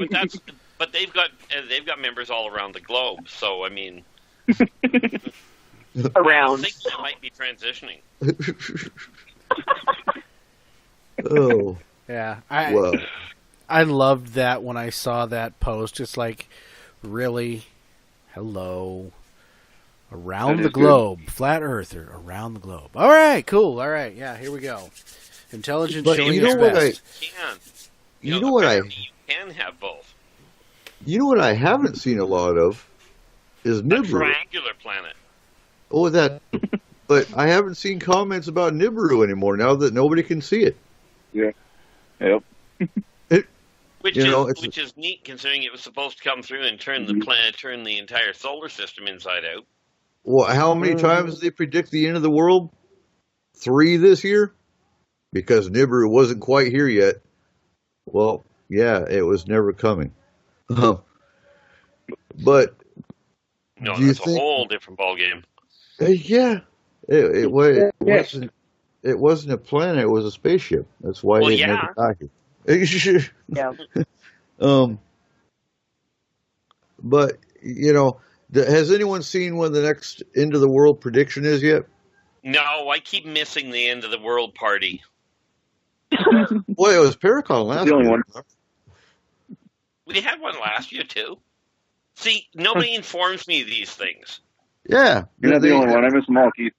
but they've got members all around the globe. So I mean, Around. I think they might be transitioning. Oh, Yeah, well. I loved that when I saw that post. It's like, really? Hello. Around the globe. Flat earther. Around the globe. All right, cool. All right, yeah, here we go. Intelligence But showing you know its what best. You know what apparently you can have both. You know what I haven't seen a lot of is A Nibiru. triangular planet. Oh, that. But I haven't seen comments about Nibiru anymore now that nobody can see it. Yeah. Yep. Which You know, which is neat, considering it was supposed to come through and turn the planet, turn the entire solar system inside out. Well, how many times did they predict the end of the world? 3 this year? Because Nibiru wasn't quite here yet. Well, yeah, it was never coming. But No, do you that's think? a whole different ballgame. Yeah, it wasn't a planet; it was a spaceship. That's why Well, it yeah. never got here. Yeah. But has anyone seen when the next end of the world prediction is yet? No, I keep missing the end of the world party. Well, it was Paracon last The only year. one. We had one last year too. See, nobody informs me of these things. Yeah. You're not the only one. I miss them all, Keith.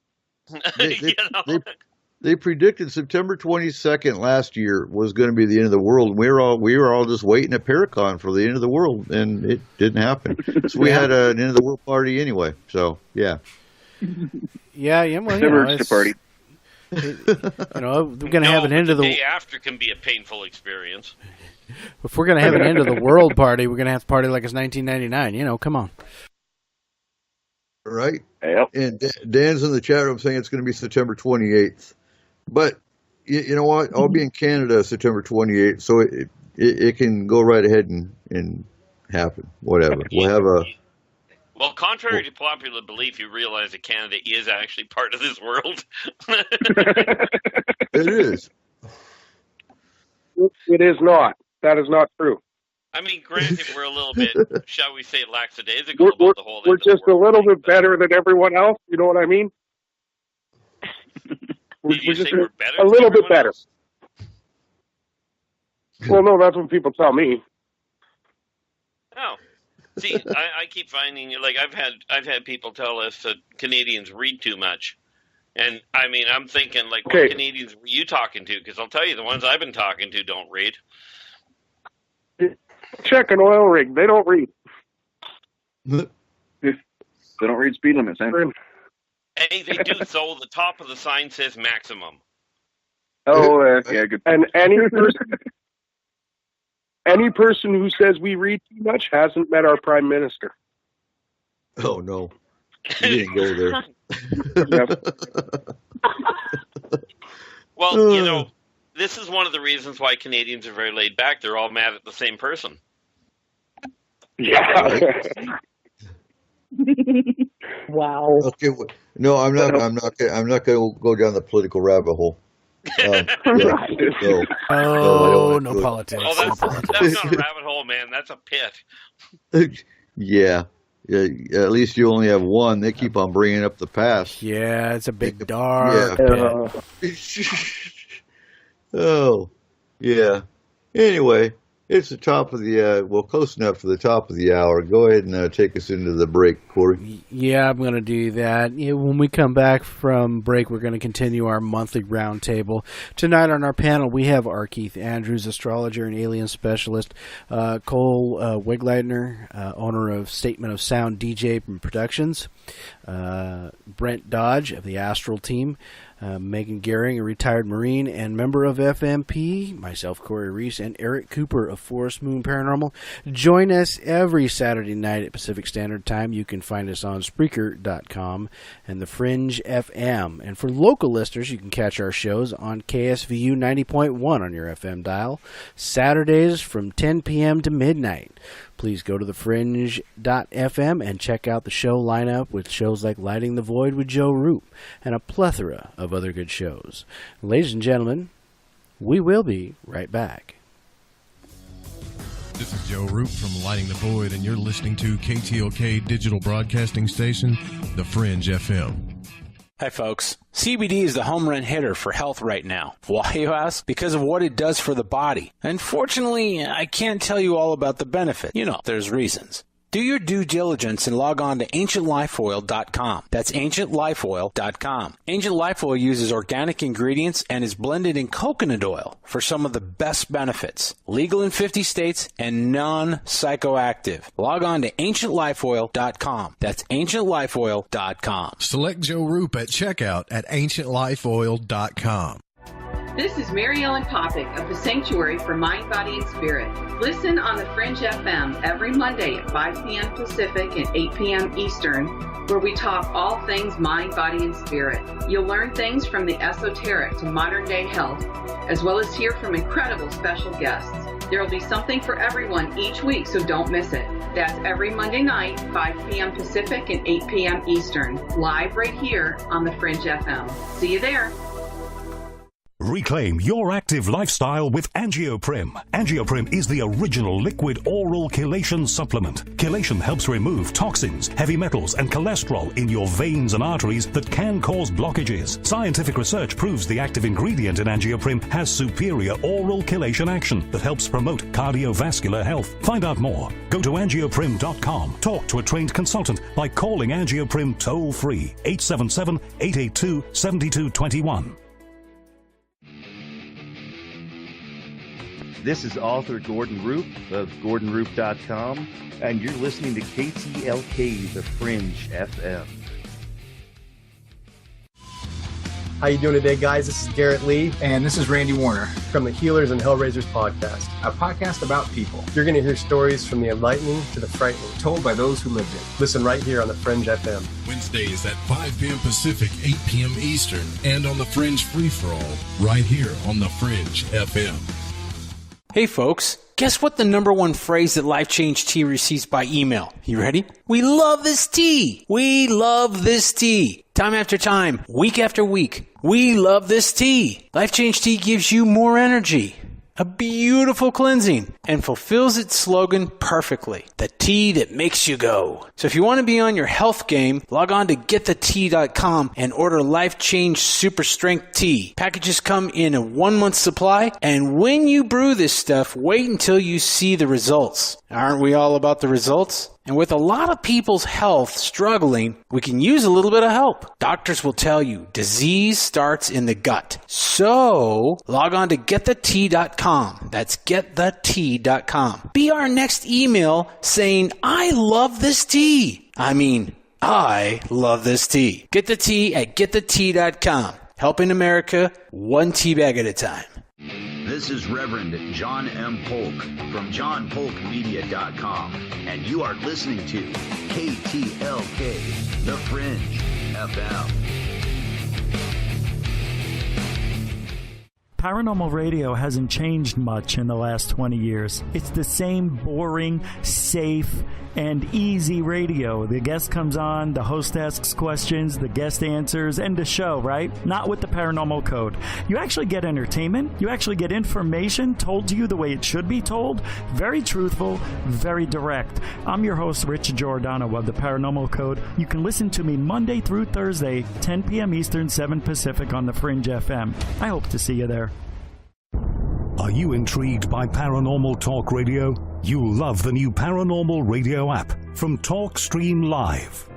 They predicted September 22nd last year was going to be the end of the world. We were all just waiting at Paracon for the end of the world, and it didn't happen. So we had an end of the world party anyway. So yeah. Yeah. Well, It's party. We're going to have an end of the day after can be a painful experience. If we're going to have an end of the world party, we're going to have to party like it's 1999. Come on. Right. Yep. And Dan's in the chat room saying it's going to be September 28th. But you know what? I'll be in Canada September 28th, so it can go right ahead and happen. Whatever. We'll have a. Well, contrary to popular belief, you realize that Canada is actually part of this world. It is. It is not. That is not true. I mean, granted, we're a little bit, shall we say, lackadaisical about the whole. We're just a little bit better than everyone else. You know what I mean? Did you say we're better? A little bit better. Well, no, that's what people tell me. Oh, see, I keep finding like I've had people tell us that Canadians read too much, and I mean I'm thinking like what Canadians were you talking to? Because I'll tell you the ones I've been talking to don't read. Check an oil rig. They don't read. They don't read speed limits. Hey, they do. So the top of the sign says maximum. Oh, yeah, good. And any person who says we read too much hasn't met our prime minister. Oh no, you didn't go there. Well, this is one of the reasons why Canadians are very laid back. They're all mad at the same person. Yeah. Wow. Okay. No, I'm not going to go down the political rabbit hole. No politics. Oh, that's not a rabbit hole, man. That's a pit. Yeah. At least you only have one. They keep on bringing up the past. Yeah, it's a big dark pit. Oh, yeah. Anyway, it's the top of the, close enough to the top of the hour. Go ahead and take us into the break, Corey. Yeah, I'm going to do that. When we come back from break, we're going to continue our monthly roundtable. Tonight on our panel, we have R. Keith Andrews, astrologer and alien specialist, Cole Wigleitner, owner of Statement of Sound DJ Productions, Brent Dodge of the Astral Team, Megan Gehring, a retired Marine and member of FMP, myself, Corey Reese, and Eric Cooper of Forest Moon Paranormal. Join us every Saturday night at Pacific Standard Time. You can find us on Spreaker.com and the Fringe FM. And for local listeners, you can catch our shows on KSVU 90.1 on your FM dial, Saturdays from 10 p.m. to midnight. Please go to thefringe.fm and check out the show lineup with shows like Lighting the Void with Joe Roop and a plethora of other good shows. Ladies and gentlemen, we will be right back. This is Joe Roop from Lighting the Void, and you're listening to KTLK Digital Broadcasting Station, The Fringe FM. Hi, folks. CBD is the home run hitter for health right now. Why, you ask? Because of what it does for the body. Unfortunately, I can't tell you all about the benefit. There's reasons. Do your due diligence and log on to ancientlifeoil.com. That's ancientlifeoil.com. Ancient Life Oil uses organic ingredients and is blended in coconut oil for some of the best benefits. Legal in 50 states and non-psychoactive. Log on to ancientlifeoil.com. That's ancientlifeoil.com. Select Joe Roop at checkout at ancientlifeoil.com. This is Mary Ellen Popick of the Sanctuary for Mind, Body, and Spirit. Listen on the Fringe FM every Monday at 5 p.m. Pacific and 8 p.m. Eastern, where we talk all things mind, body, and spirit. You'll learn things from the esoteric to modern-day health, as well as hear from incredible special guests. There will be something for everyone each week, so don't miss it. That's every Monday night, 5 p.m. Pacific and 8 p.m. Eastern, live right here on the Fringe FM. See you there. Reclaim your active lifestyle with Angioprim. Angioprim is the original liquid oral chelation supplement. Chelation helps remove toxins, heavy metals, and cholesterol in your veins and arteries that can cause blockages. Scientific research proves the active ingredient in Angioprim has superior oral chelation action that helps promote cardiovascular health. Find out more. Go to angioprim.com. Talk to a trained consultant by calling Angioprim toll-free 877-882-7221. This is author Gordon Roop of GordonRoop.com, and you're listening to KTLK, The Fringe FM. How you doing today, guys? This is Garrett Lee. And this is Randy Warner. From the Healers and Hellraisers podcast. A podcast about people. You're going to hear stories from the enlightening to the frightening. Told by those who lived it. Listen right here on The Fringe FM. Wednesdays at 5 p.m. Pacific, 8 p.m. Eastern, and on The Fringe Free-For-All, right here on The Fringe FM. Hey folks, guess what the number one phrase that Life Change Tea receives by email? You ready? We love this tea! We love this tea! Time after time, week after week, we love this tea! Life Change Tea gives you more energy, a beautiful cleansing, and fulfills its slogan perfectly. The tea that makes you go. So if you want to be on your health game, log on to getthetea.com and order Life Change Super Strength Tea. Packages come in a 1-month supply, and when you brew this stuff, wait until you see the results. Aren't we all about the results? And with a lot of people's health struggling, we can use a little bit of help. Doctors will tell you disease starts in the gut. So log on to getthetea.com. That's getthetea.com. Be our next email saying, I love this tea. I love this tea. Get the tea at getthetea.com. Helping America one tea bag at a time. This is Reverend John M. Polk from johnpolkmedia.com, and you are listening to KTLK, The Fringe FM. Paranormal radio hasn't changed much in the last 20 years. It's the same boring, safe, and easy radio. The guest comes on, the host asks questions, the guest answers, end of show, right? Not with the Paranormal Code. You actually get entertainment. You actually get information told to you the way it should be told. Very truthful, very direct. I'm your host, Rich Giordano of the Paranormal Code. You can listen to me Monday through Thursday, 10 p.m. Eastern, 7 Pacific on the Fringe FM. I hope to see you there. Are you intrigued by Paranormal Talk Radio? You'll love the new Paranormal Radio app from TalkStream Live.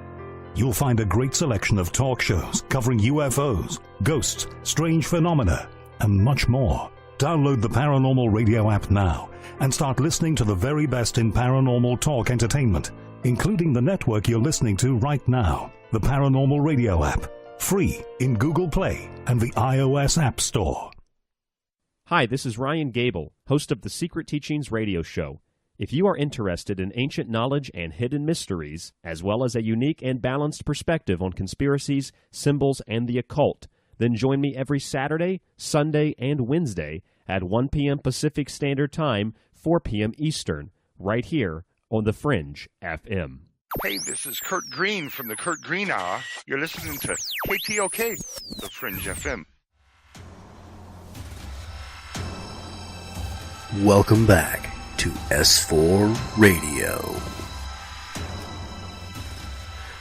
You'll find a great selection of talk shows covering UFOs, ghosts, strange phenomena, and much more. Download the Paranormal Radio app now and start listening to the very best in paranormal talk entertainment, including the network you're listening to right now, the Paranormal Radio app, free in Google Play and the iOS App Store. Hi, this is Ryan Gable, host of the Secret Teachings radio show. If you are interested in ancient knowledge and hidden mysteries, as well as a unique and balanced perspective on conspiracies, symbols, and the occult, then join me every Saturday, Sunday, and Wednesday at 1 p.m. Pacific Standard Time, 4 p.m. Eastern, right here on The Fringe FM. Hey, this is Kurt Green from the Kurt Green Hour. You're listening to KTOK, The Fringe FM. Welcome back to S4 Radio.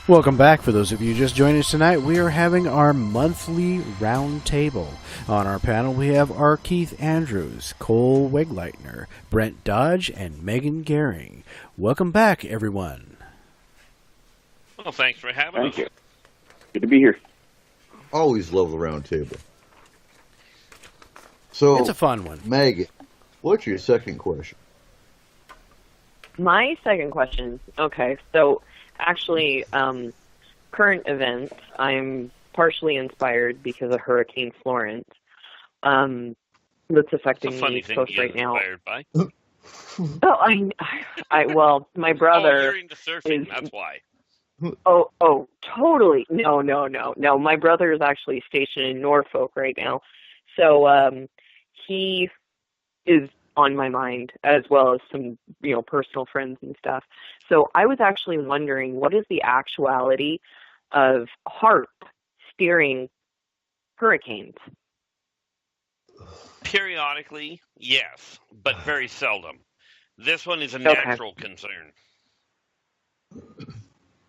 Welcome back. For those of you just joining us tonight, we are having our monthly roundtable. On our panel, we have R. Keith Andrews, Cole Wegleitner, Brent Dodge, and Megan Gehring. Welcome back, everyone. Well, thanks for having us. Thank you. Good to be here. Always love the roundtable. So it's a fun one. Megan, what's your second question? My second question, okay, so actually, current events, I'm partially inspired because of Hurricane Florence that's affecting the East Coast right now. By. Well, my brother you're into surfing, that's why. Oh, totally. No. My brother is actually stationed in Norfolk right now. So he is on my mind, as well as some, personal friends and stuff. So I was actually wondering, what is the actuality of HAARP steering hurricanes? Periodically, yes, but very seldom. This one is a natural concern.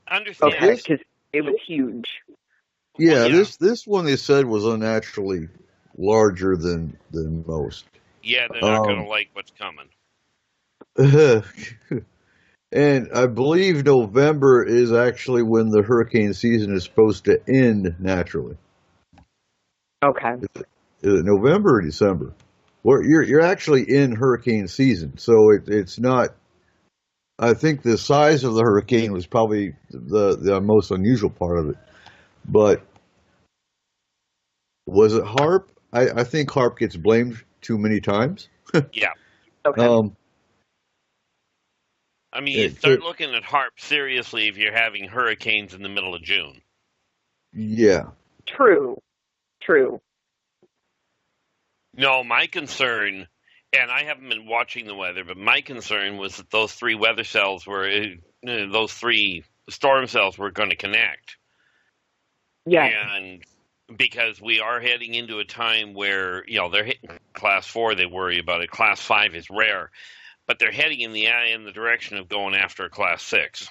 Understand? Okay, because it was huge. Yeah, this one they said was unnaturally larger than most. Yeah, they're not going to like what's coming. And I believe November is actually when the hurricane season is supposed to end naturally. Okay. Is it November or December? Well, you're actually in hurricane season, so it's not. I think the size of the hurricane was probably the most unusual part of it. But was it HARP? I think HARP gets blamed too many times. Yeah. Okay. I mean, you start looking at HARP seriously if you're having hurricanes in the middle of June. Yeah. True. No, my concern, and I haven't been watching the weather, but my concern was that those three weather cells those three storm cells were going to connect. Yeah. And because we are heading into a time where, they're hitting class 4, they worry about it. Class 5 is rare, but they're heading in the direction of going after a class 6.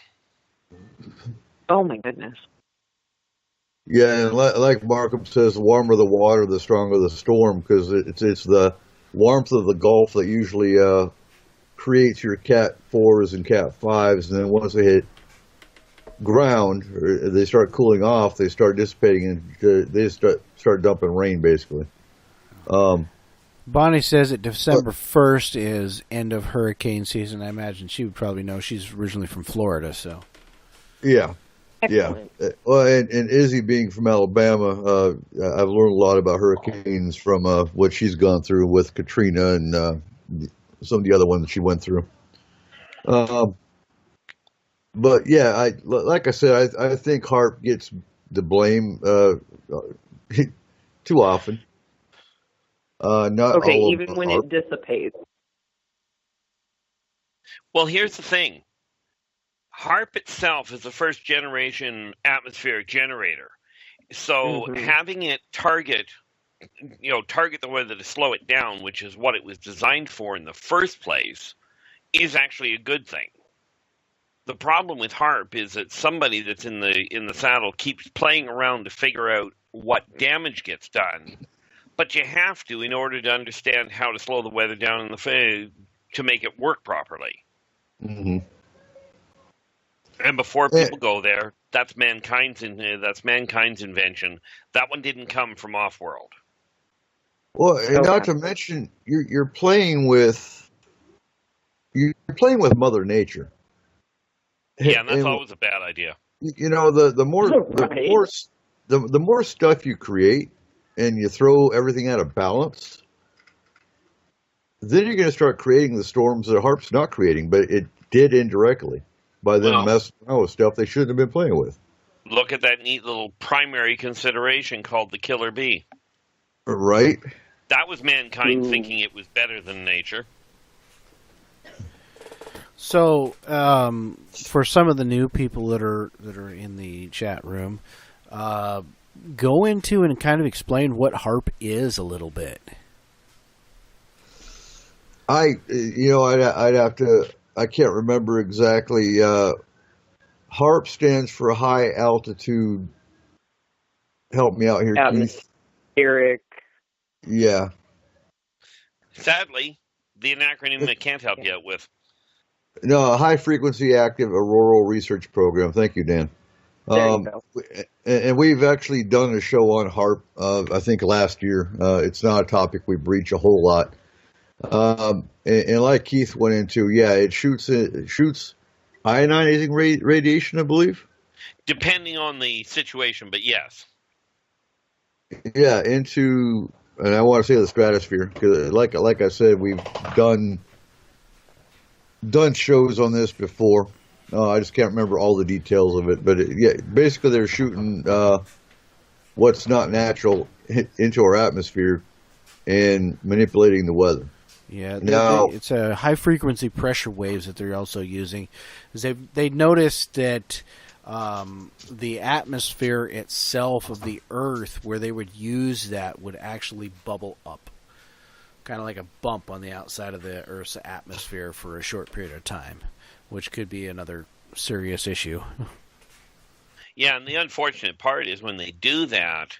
Oh my goodness. Yeah, and like Markham says, the warmer the water, the stronger the storm, because it's the warmth of the Gulf that usually creates your Cat 4s and Cat 5s, and then once they hit ground, or they start cooling off, they start dissipating, and they start dumping rain, basically. Bonnie says that December 1st is end of hurricane season. I imagine she would probably know. She's originally from Florida, so. Yeah. Excellent. Yeah. Well, and Izzy being from Alabama, I've learned a lot about hurricanes from what she's gone through with Katrina and some of the other ones that she went through. But yeah, like I said, I think HARP gets the blame too often. Not okay, all even when HARP. it dissipates. Well, here's the thing. HARP itself is a first-generation atmospheric generator. So having it target the weather to slow it down, which is what it was designed for in the first place, is actually a good thing. The problem with HARP is that somebody that's in the saddle keeps playing around to figure out what damage gets done. But you have to in order to understand how to slow the weather down to make it work properly. Mm-hmm. And before people go there, that's mankind's invention. That one didn't come from off-world. Well, and not to mention, you're playing with Mother Nature. Yeah, and that's always a bad idea. The more stuff you create, and you throw everything out of balance, then you're going to start creating the storms that HARP's not creating, but it did indirectly by them messing around with stuff they shouldn't have been playing with. Look at that neat little primary consideration called the killer bee. Right. That was mankind thinking it was better than nature. So, for some of the new people that are in the chat room, go into and kind of explain what HARP is a little bit. I'd have to. I can't remember exactly. HARP stands for high altitude. Help me out here, Keith. Atmospheric. Yeah. Sadly, the acronym I can't help you out with. No, High Frequency Active Auroral Research Program. Thank you, Dan. And we've actually done a show on HARP, I think last year. It's not a topic we breach a whole lot. And like Keith went into, it shoots ionizing radiation, I believe. Depending on the situation, but yes. Yeah, and I want to say the stratosphere, because like I said, we've done shows on this before. I just can't remember all the details of it, but basically they're shooting what's not natural into our atmosphere and manipulating the weather. Yeah, it's a high-frequency pressure waves that they're also using. They noticed that the atmosphere itself of the Earth, where they would use that, would actually bubble up. kind of like a bump on the outside of the Earth's atmosphere for a short period of time, which could be another serious issue. Yeah, and the unfortunate part is when they do that,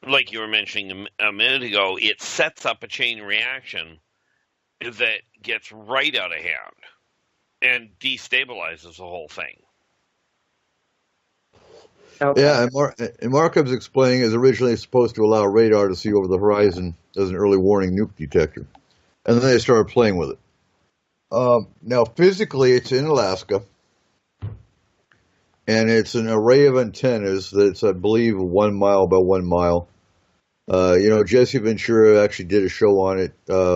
like you were mentioning a minute ago, it sets up a chain reaction that gets right out of hand and destabilizes the whole thing. Okay. Yeah, and Markov's explaining is originally supposed to allow radar to see over the horizon as an early warning nuke detector. And then they started playing with it. Now, physically, it's in Alaska. And it's an array of antennas that's, I believe, 1 mile by 1 mile. Jesse Ventura actually did a show on it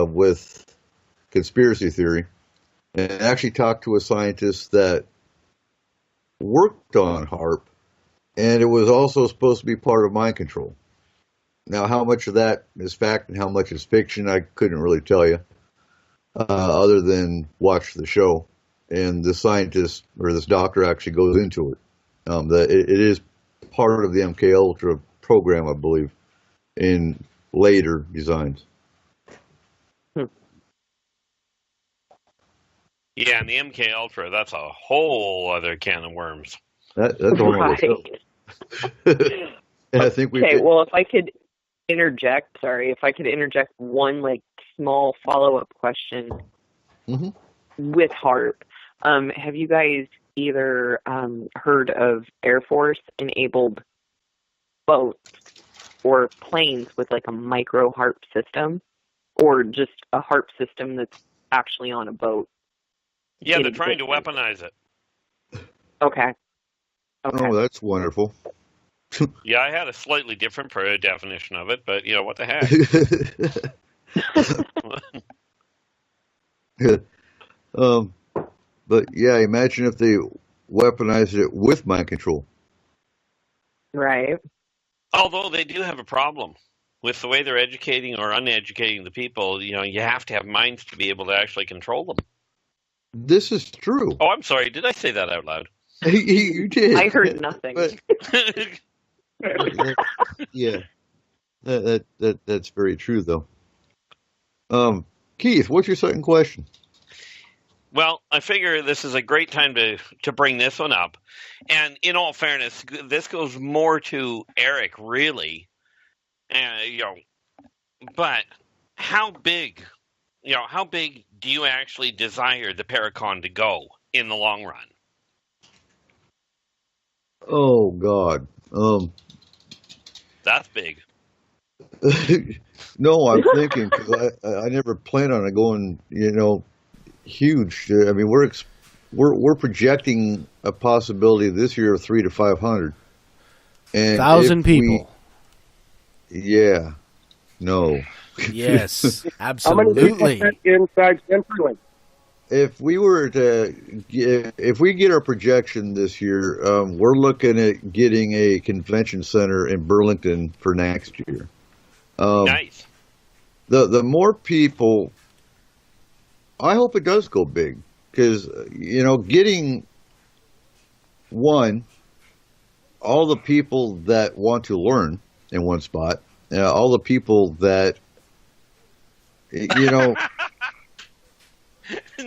with conspiracy theory. And actually talked to a scientist that worked on HARP. And it was also supposed to be part of mind control. Now, how much of that is fact and how much is fiction, I couldn't really tell you, other than watch the show. And the scientist, or this doctor, actually goes into it. That it is part of the MK Ultra program, I believe, in later designs. Yeah, and the MK Ultra, that's a whole other can of worms. That's all right. I think we. Okay, well, if I could interject one small follow-up question with HARP. Have you guys either heard of Air Force enabled boats or planes with a micro HARP system, or just a HARP system that's actually on a boat? Yeah, they're trying to weaponize it. Okay. Oh, that's wonderful. Yeah, I had a slightly different definition of it, but what the heck? But yeah, imagine if they weaponized it with mind control. Right. Although they do have a problem with the way they're educating or uneducating the people. You have to have minds to be able to actually control them. This is true. Oh, I'm sorry. Did I say that out loud? You did. I heard nothing. Yeah, that's very true, though. Keith, what's your second question? Well, I figure this is a great time to bring this one up. And in all fairness, this goes more to Eric, really. But how big do you actually desire the Paracon to go in the long run? Oh, God. That's big. No, I'm thinking, because I never planned on it going, huge. I mean, we're projecting a possibility this year of 300 to 500. And 1,000 people. Yeah. No. Yes, How many people absolutely. fit inside CenturyLink? If we get our projection this year, we're looking at getting a convention center in Burlington for next year. Nice. The more people, I hope it does go big, because getting all the people that want to learn in one spot, all the people that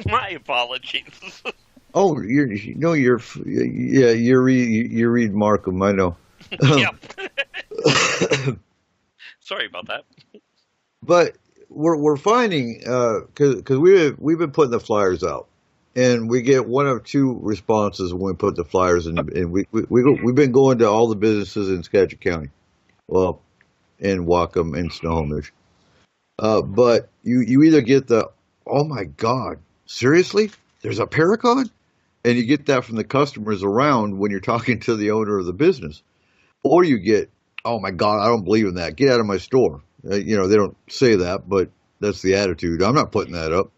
My apologies. Oh, you read Markham, I know. Yep. Sorry about that. But we're finding, because we've been putting the flyers out, and we get one of two responses when we put the flyers in, and we've been going to all the businesses in Skagit County, well, in Whatcom and Snohomish. But you either get the, oh my God, seriously? There's a Paracon? And you get that from the customers around when you're talking to the owner of the business. Or you get, oh my God, I don't believe in that. Get out of my store. They don't say that, but that's the attitude. I'm not putting that up.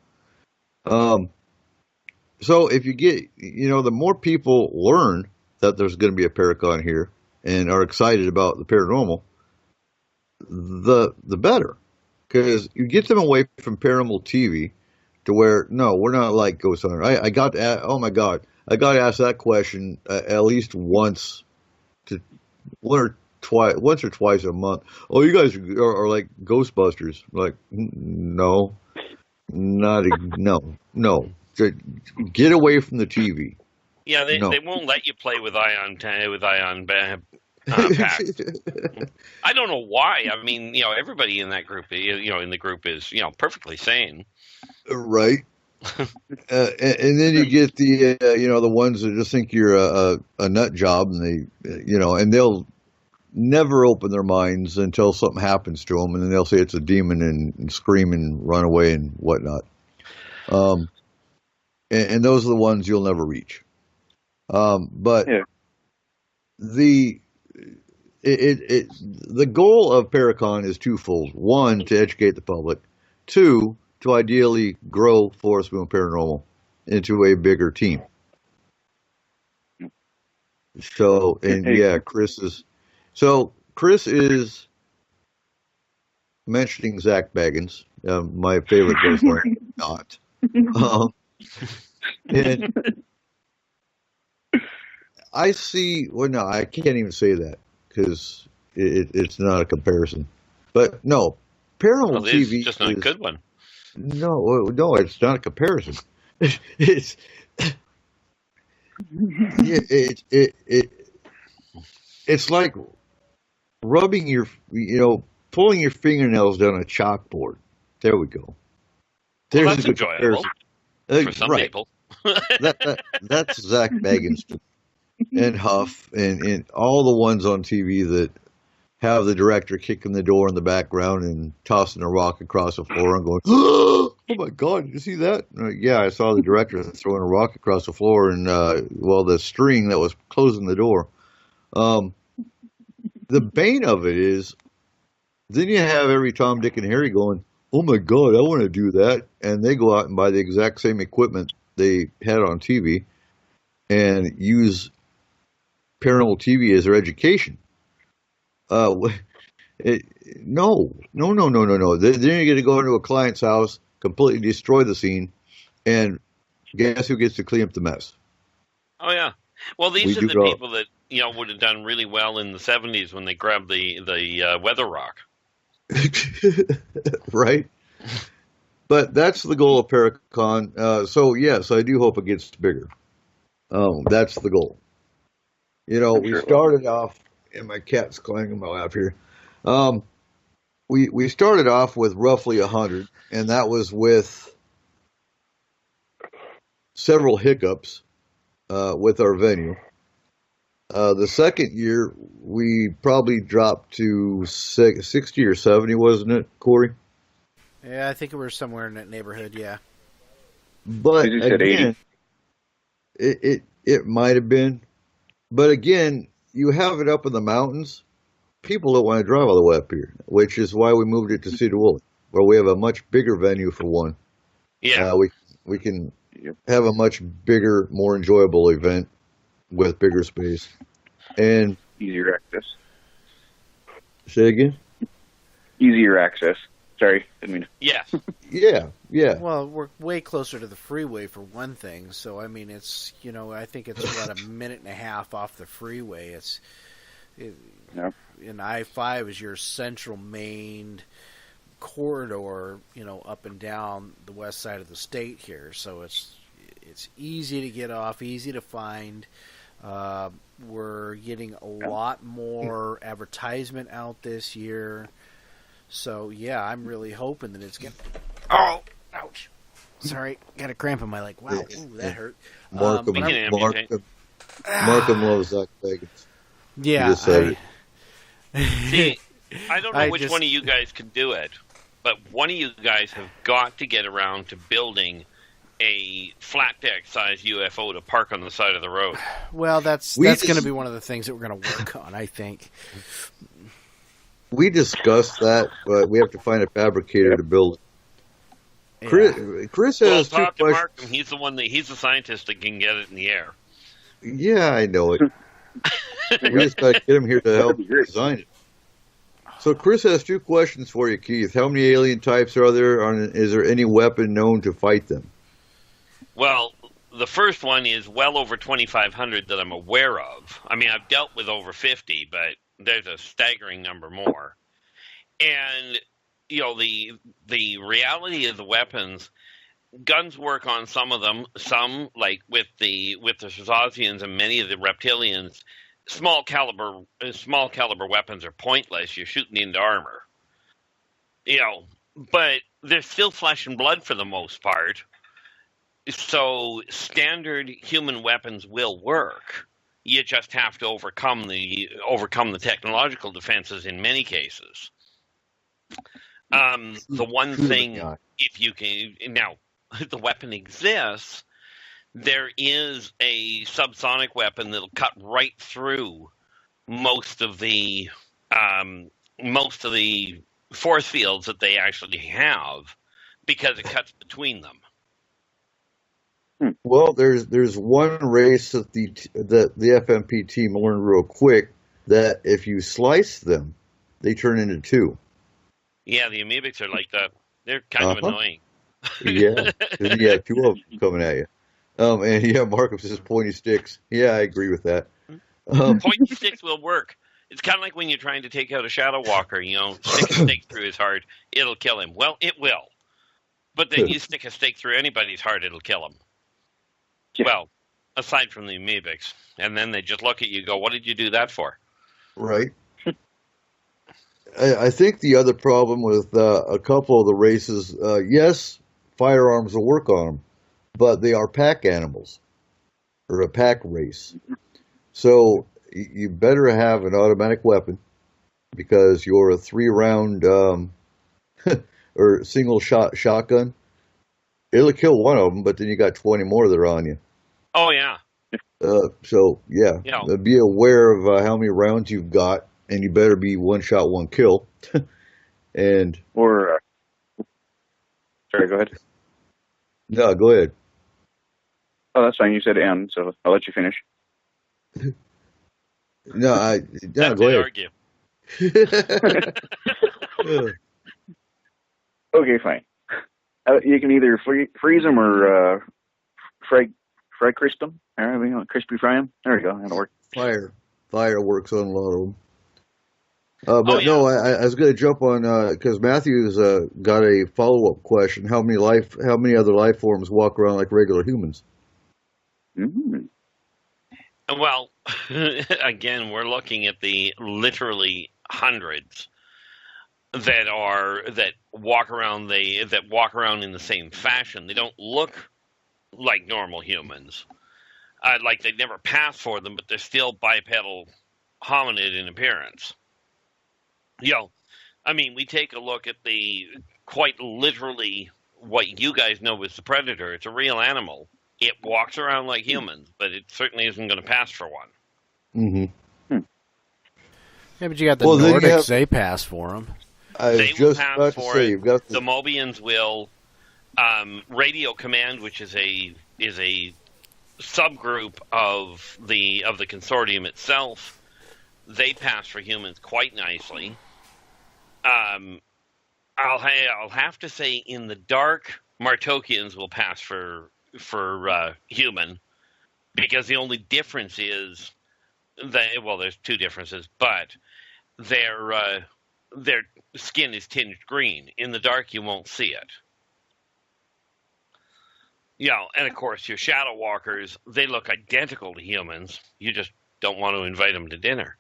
So if you get, the more people learn that there's going to be a Paracon here and are excited about the paranormal, the better. Because you get them away from paranormal TV to where, no, we're not like Ghost Hunter. I got to, oh my God, I got to ask that question at least once, one or once or twice a month. Oh, you guys are like Ghostbusters. Like, no, no. Get away from the TV. Yeah, they won't let you play with ion packs. I don't know why. I mean, everybody in that group, in the group is, perfectly sane. Right. And then you get the, the ones that just think you're a nut job, and and they'll never open their minds until something happens to them, and then they'll say it's a demon and scream and run away and whatnot. And those are the ones you'll never reach. But the goal of Paracon is twofold. One, to educate the public. Two, to ideally grow Forest Moon Paranormal into a bigger team. So, and yeah, Chris is mentioning Zach Baggins, my favorite ghost hunter. Not. And I see. Well, no, I can't even say that because it's not a comparison. But no, Paranormal TV is just not a good one. No, it's not a comparison. It's like rubbing pulling your fingernails down a chalkboard. There we go. Well, that's enjoyable for some people. That's Zach Baggins and Huff and all the ones on TV that have the director kicking the door in the background and tossing a rock across the floor and going, "Oh my God, did you see that?" Yeah, I saw the director throwing a rock across the floor and the string that was closing the door. The bane of it is, then you have every Tom, Dick, and Harry going, "Oh my God, I want to do that," and they go out and buy the exact same equipment they had on TV and use Paranormal TV as their education. No. Then you're going to go into a client's house, completely destroy the scene, and guess who gets to clean up the mess? Oh yeah. Well, these are the people that would have done really well in the 70s when they grabbed the weather rock. Right. But that's the goal of Paracon. So yes, I do hope it gets bigger. That's the goal. We started off, and my cat's climbing my lap here. We started off with roughly 100, and that was with several hiccups with our venue. The second year, we probably dropped to 60 or 70, wasn't it, Corey? Yeah, I think we were somewhere in that neighborhood, yeah. But again, it might have been. But again, you have it up in the mountains. People don't want to drive all the way up here, which is why we moved it to Cedar Woolley, where we have a much bigger venue for one. Yeah. We can have a much bigger, more enjoyable event with bigger space. And easier access. Say again? Easier access. Sorry, didn't mean to. Yeah. Yeah. Well, we're way closer to the freeway for one thing, so I mean, it's I think it's about a minute and a half off the freeway. And I-5 is your central main corridor, up and down the west side of the state here. So it's easy to get off, easy to find. We're getting a lot more advertisement out this year. So, yeah, I'm really hoping that it's going to... Oh, ouch. Sorry, got a cramp in my leg. Wow, ooh, that hurt. Markham loves Zach Baggins. Yeah. See, I don't know which one of you guys can do it, but one of you guys have got to get around to building a flat deck sized UFO to park on the side of the road. Well, that's going to be one of the things that we're going to work on, I think. We discussed that, but we have to find a fabricator to build it. Chris has two talk to questions. Markham. He's the scientist that can get it in the air. Yeah, I know it. We just got to get him here to help design it. So Chris has two questions for you, Keith. How many alien types are there? Is there any weapon known to fight them? Well, the first one is well over 2,500 that I'm aware of. I mean, I've dealt with over 50, but There's a staggering number more. And, the reality of the weapons, guns work on some of them. Some, like with the Swazians and many of the reptilians, small caliber weapons are pointless. You're shooting into armor. But they're still flesh and blood for the most part. So standard human weapons will work. You just have to overcome the technological defenses in many cases. The one thing, if you can now, the weapon exists. There is a subsonic weapon that'll cut right through most of the force fields that they actually have, because it cuts between them. Well, there's one race that the FMP team learned real quick, that if you slice them, they turn into two. Yeah, the amoebics are like that. They're kind of annoying. Yeah, two of them coming at you. And yeah, Markham says pointy sticks. Yeah, I agree with that. Pointy sticks will work. It's kind of like when you're trying to take out a shadow walker. Stick a stake through his heart, it'll kill him. Well, it will. But then you stick a stake through anybody's heart, it'll kill him. Yeah. Well, aside from the amoebics. And then they just look at you and go, what did you do that for? Right. I think the other problem with a couple of the races, yes, firearms will work on them, but they are pack animals, or a pack race. So you better have an automatic weapon, because your 3-round or single shotgun, it'll kill one of them, but then you got 20 more that are on you. Oh, yeah. So, yeah, be aware of how many rounds you've got, and you better be one shot, one kill. Sorry, go ahead. No, go ahead. Oh, that's fine. You said "and," so I'll let you finish. No, go ahead. Argue. Okay, fine. You can either freeze them or fry crisp them. Crispy fry them. There we go. That'll work. Fire works on a lot of them. No, I was going to jump on because Matthew's got a follow-up question. How many other life forms walk around like regular humans? Mm-hmm. Well, again, we're looking at the literally hundreds that walk around in the same fashion. They don't look like normal humans. Like they never pass for them, but they're still bipedal hominid in appearance. We take a look at the quite literally what you guys know as the predator. It's a real animal. It walks around like humans, but it certainly isn't going to pass for one. Mm-hmm. Yeah, but you got the Nordics, they pass for them. They will pass for it. The Mobians will. Radio Command, which is a subgroup of the consortium itself, they pass for humans quite nicely. I'll have to say, in the dark, Martokians will pass for human, because the only difference is there's two differences, but their skin is tinged green. In the dark, you won't see it. And of course, your shadow walkers, they look identical to humans. You just don't want to invite them to dinner.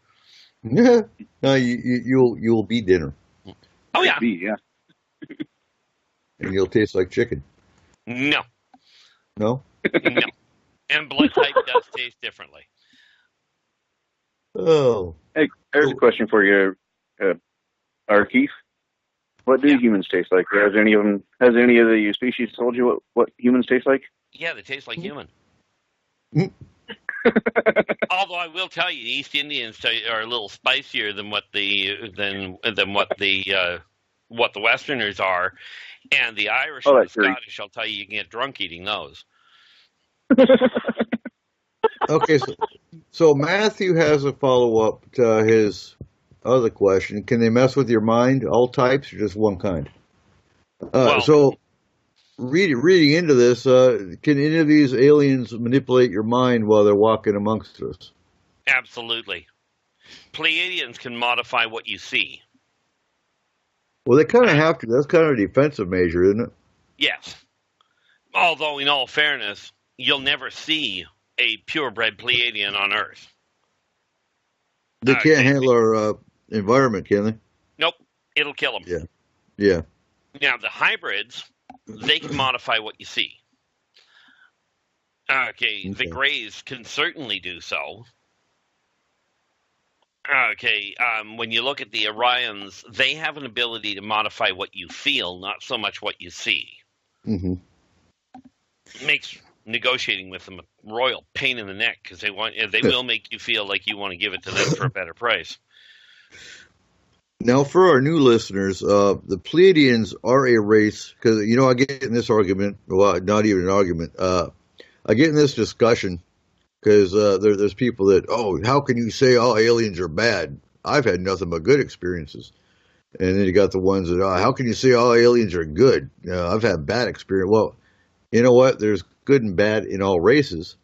No, you'll be dinner. Oh yeah, and you'll taste like chicken. No. No. No. And blood type does taste differently. Oh. Hey, there's a question for you, Keith. What do humans taste like? Has any of the species told you what humans taste like? Yeah, they taste like human. Although I will tell you, the East Indians are a little spicier than what the Westerners are, and the Irish and the Scottish. I'll tell you can get drunk eating those. Okay, so Matthew has a follow-up to his other question. Can they mess with your mind, all types, or just one kind? So, reading into this, can any of these aliens manipulate your mind while they're walking amongst us? Absolutely. Pleiadians can modify what you see. Well, they kind of have to. That's kind of a defensive measure, isn't it? Yes. Although, in all fairness, you'll never see a purebred Pleiadian on Earth. They can't handle our environment, can they? Nope. It'll kill them. Yeah. Yeah. Now, the hybrids, they can modify what you see. Okay, the Greys can certainly do so. Okay, when you look at the Orions, they have an ability to modify what you feel, not so much what you see. Mm-hmm. It makes negotiating with them a royal pain in the neck because they will make you feel like you want to give it to them for a better price. Now, for our new listeners, the Pleiadians are a race because I get in this argument. Well, not even an argument. I get in this discussion. Because there's people that, how can you say all aliens are bad? I've had nothing but good experiences. And then you got the ones that, how can you say all aliens are good? I've had bad experience. Well, you know what? There's good and bad in all races.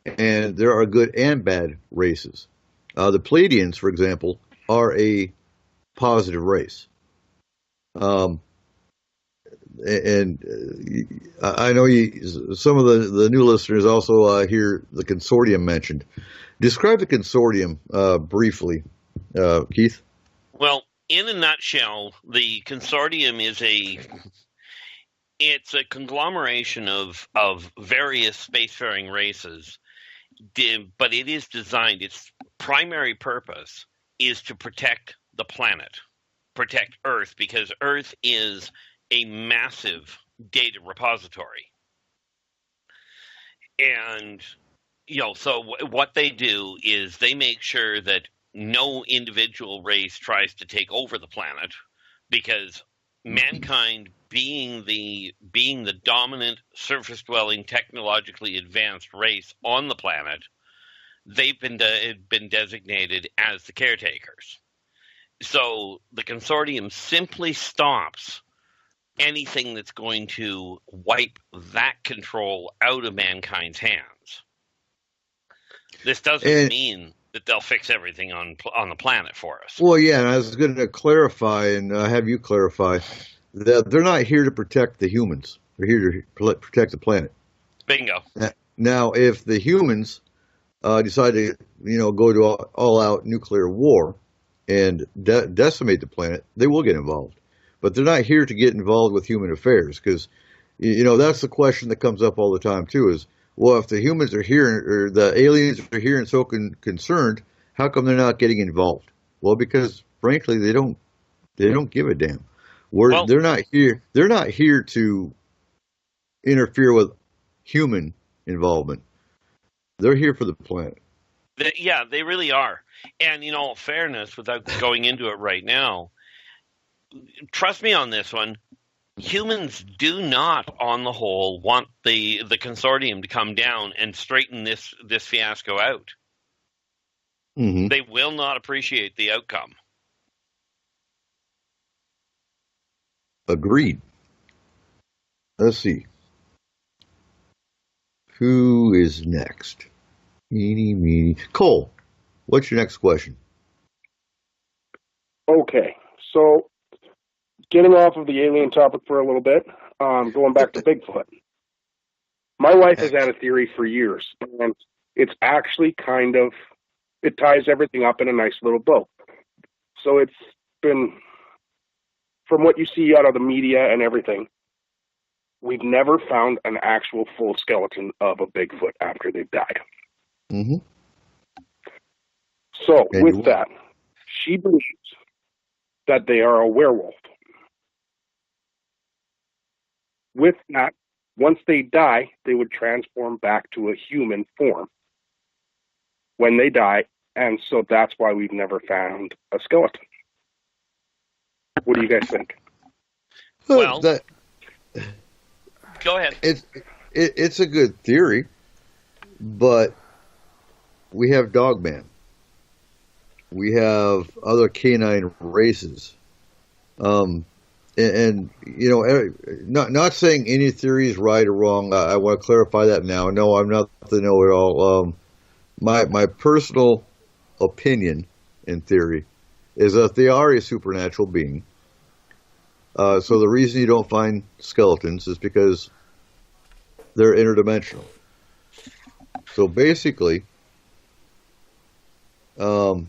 And there are good and bad races. The Pleiadians, for example, are a positive race. And I know some of the new listeners also hear the consortium mentioned. Describe the consortium briefly, Keith. Well, in a nutshell, the consortium is it's a conglomeration of various spacefaring races, but it is designed. Its primary purpose is to protect the planet, protect Earth, because Earth is a massive data repository. And, so what they do is they make sure that no individual race tries to take over the planet, because mankind being the dominant surface-dwelling, technologically advanced race on the planet, they've been designated as the caretakers. So the consortium simply stops anything that's going to wipe that control out of mankind's hands. This doesn't mean that they'll fix everything on the planet for us. Well, yeah, and I was going to clarify and have you clarify that they're not here to protect the humans. They're here to protect the planet. Bingo. Now, if the humans decide to, go to all-out nuclear war and decimate the planet, they will get involved. But they're not here to get involved with human affairs because, that's the question that comes up all the time too is, well, if the humans are here or the aliens are here and so concerned, how come they're not getting involved? Well, because frankly, they don't give a damn. They're not here. They're not here to interfere with human involvement. They're here for the planet. Yeah, they really are. And in all fairness, without going into it right now, trust me on this one, humans do not, on the whole, want the consortium to come down and straighten this fiasco out. Mm-hmm. They will not appreciate the outcome. Agreed. Let's see. Who is next? Meanie. Cole, what's your next question? Okay, so getting off of the alien topic for a little bit, going back to Bigfoot. My wife has had a theory for years, and it's actually it ties everything up in a nice little bow. So it's been, from what you see out of the media and everything, we've never found an actual full skeleton of a Bigfoot after they've died. Mm-hmm. So, with that, she believes that they are a werewolf. With that, once they die, they would transform back to a human form when they die, and so that's why we've never found a skeleton. What do you guys think? Well, go ahead. It's a good theory, but we have Dogman. We have other canine races. And not saying any theory is right or wrong. I want to clarify that now. No, I'm not the know-it-all. My personal opinion, in theory, is that they are a supernatural being. So the reason you don't find skeletons is because they're interdimensional. So basically, and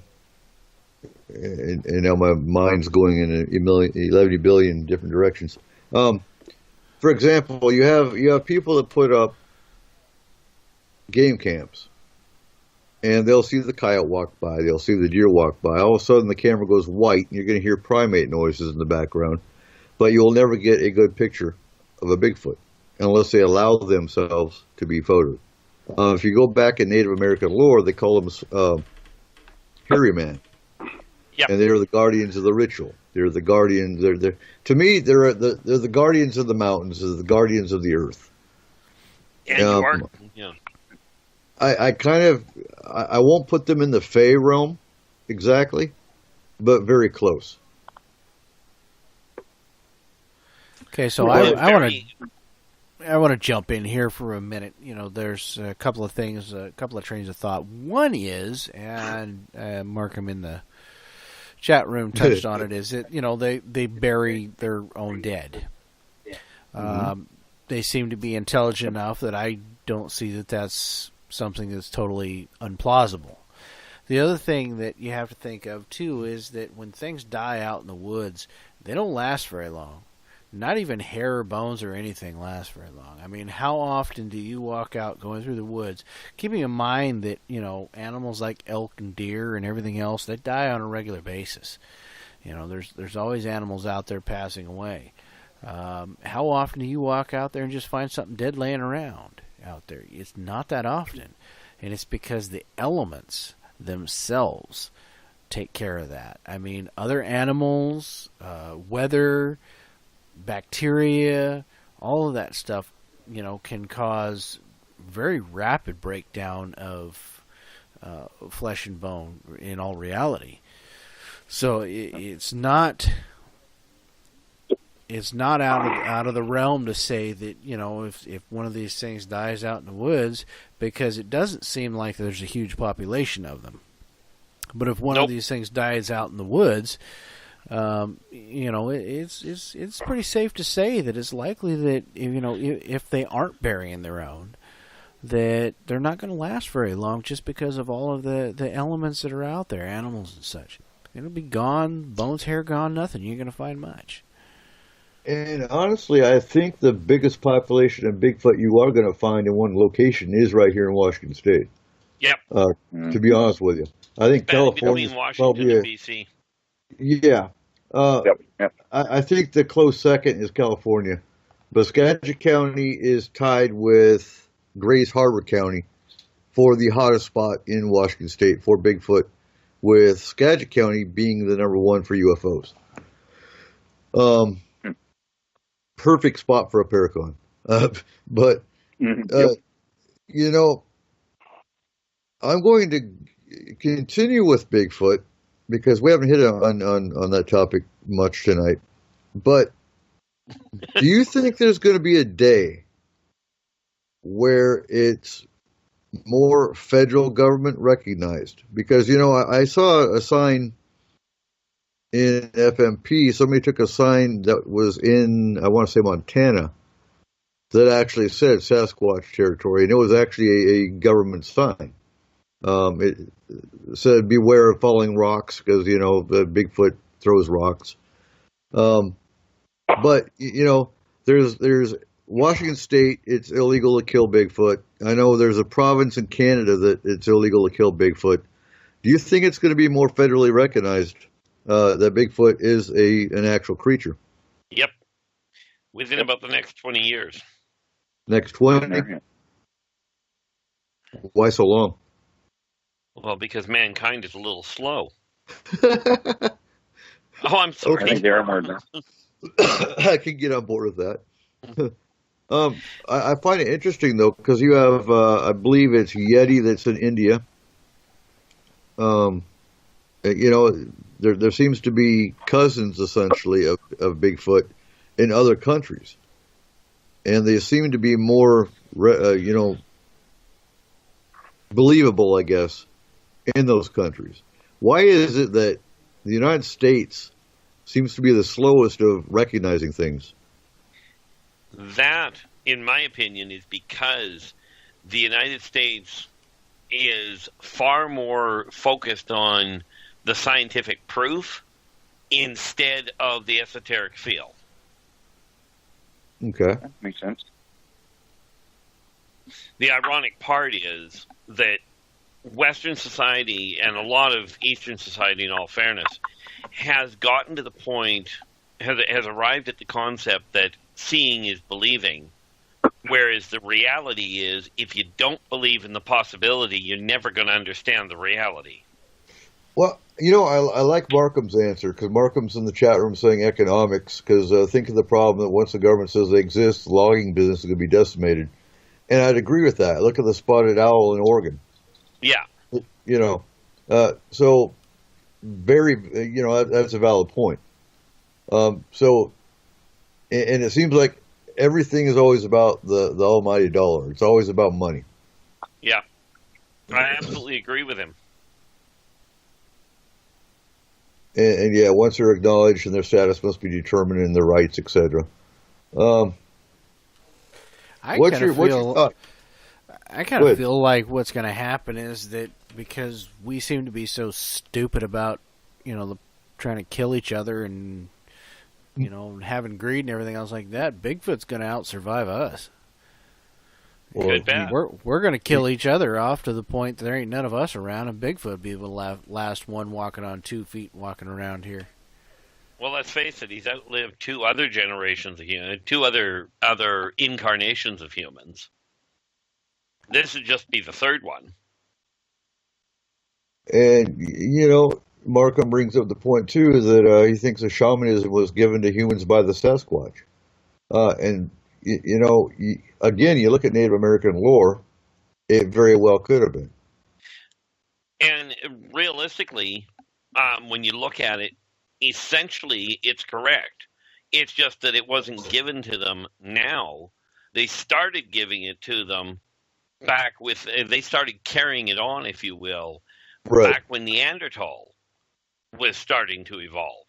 now my mind's going in 11 billion different directions. For example, you have people that put up game camps, and they'll see the coyote walk by, they'll see the deer walk by. All of a sudden, the camera goes white, and you're going to hear primate noises in the background, but you'll never get a good picture of a Bigfoot unless they allow themselves to be photoed. If you go back in Native American lore, they call them hairy man. Yep. And they're the guardians of the ritual. They're the guardians. To me, they're the guardians of the mountains. They're the guardians of the earth. And you are, yeah. I won't put them in the Fey realm exactly, but very close. Okay, so I want to jump in here for a minute. You know, there's a couple of things, a couple of trains of thought. One is, and Markham in the chat room touched on it, is that, you know, they bury their own dead. They seem to be intelligent enough that I don't see that that's something that's totally unplausible. The other thing that you have to think of, too, is that when things die out in the woods, they don't last very long. Not even hair or bones or anything lasts very long. I mean, how often do you walk out going through the woods, keeping in mind that, you know, animals like elk and deer and everything else, they die on a regular basis. You know, there's always animals out there passing away. How often do you walk out there and just find something dead laying around out there? It's not that often. And it's because the elements themselves take care of that. I mean, other animals, weather, bacteria, all of that stuff, you know, can cause very rapid breakdown of flesh and bone in all reality. So it's not out of the realm to say that, you know, if one of these things dies out in the woods, because it doesn't seem like there's a huge population of them. But if one of these things dies out in the woods, you know, it's pretty safe to say that it's likely that, you know, if they aren't burying their own, that they're not going to last very long, just because of all of the elements that are out there, animals and such. It'll be gone, bones, hair gone, nothing. You ain't going to find much. And honestly, I think the biggest population of Bigfoot you are going to find in one location is right here in Washington State. Yep. To be honest with you, I think California between Washington and BC. Yeah. I think the close second is California, but Skagit County is tied with Grays Harbor County for the hottest spot in Washington State for Bigfoot, with Skagit County being the number one for UFOs. Perfect spot for a paracon. But, you know, I'm going to continue with Bigfoot because we haven't hit on that topic much tonight. But do you think there's going to be a day where it's more federal government recognized? Because, you know, I saw a sign in FMP. Somebody took a sign that was in, I want to say, Montana, that actually said Sasquatch territory, and it was actually a government sign. It said, "Beware of falling rocks," because, you know, the Bigfoot throws rocks. But, you know, there's Washington State, it's illegal to kill Bigfoot. I know there's a province in Canada that it's illegal to kill Bigfoot. Do you think it's going to be more federally recognized that Bigfoot is an actual creature? Yep. Within about the next 20 years. Next 20? Why so long? Well, because mankind is a little slow. Oh, I'm sorry. I think there are more than I can get on board with that. I find it interesting, though, because you have, I believe it's Yeti that's in India. You know, there seems to be cousins, essentially, of Bigfoot in other countries. And they seem to be more, you know, believable, I guess, in those countries. Why is it that the United States seems to be the slowest of recognizing things? That, in my opinion, is because the United States is far more focused on the scientific proof instead of the esoteric feel. Okay. That makes sense. The ironic part is that Western society and a lot of Eastern society, in all fairness, has gotten to the point, has arrived at the concept that seeing is believing, whereas the reality is if you don't believe in the possibility, you're never going to understand the reality. Well, I like Markham's answer, because Markham's in the chat room saying economics, because think of the problem that once the government says they exist, the logging business is going to be decimated. And I'd agree with that. Look at the spotted owl in Oregon. Yeah. So very, that's a valid point. And it seems like everything is always about the almighty dollar. It's always about money. Yeah. I absolutely agree with him. And yeah, once they're acknowledged and their status must be determined and their rights, etc. What's your thought? I kind of feel like what's going to happen is that because we seem to be so stupid about, trying to kill each other and, having greed and everything else like that, Bigfoot's going to out-survive us. Good bet. We're going to kill each other off to the point that there ain't none of us around, and Bigfoot be the last one walking on 2 feet walking around here. Well, let's face it, he's outlived 2 other generations of humans, 2 other incarnations of humans. This would just be the 3rd one. And, Markham brings up the point, too, that he thinks the shamanism was given to humans by the Sasquatch. Again, you look at Native American lore, it very well could have been. And realistically, when you look at it, essentially it's correct. It's just that it wasn't given to them now. They started giving it to them back with, they started carrying it on, if you will, back when Neanderthal was starting to evolve.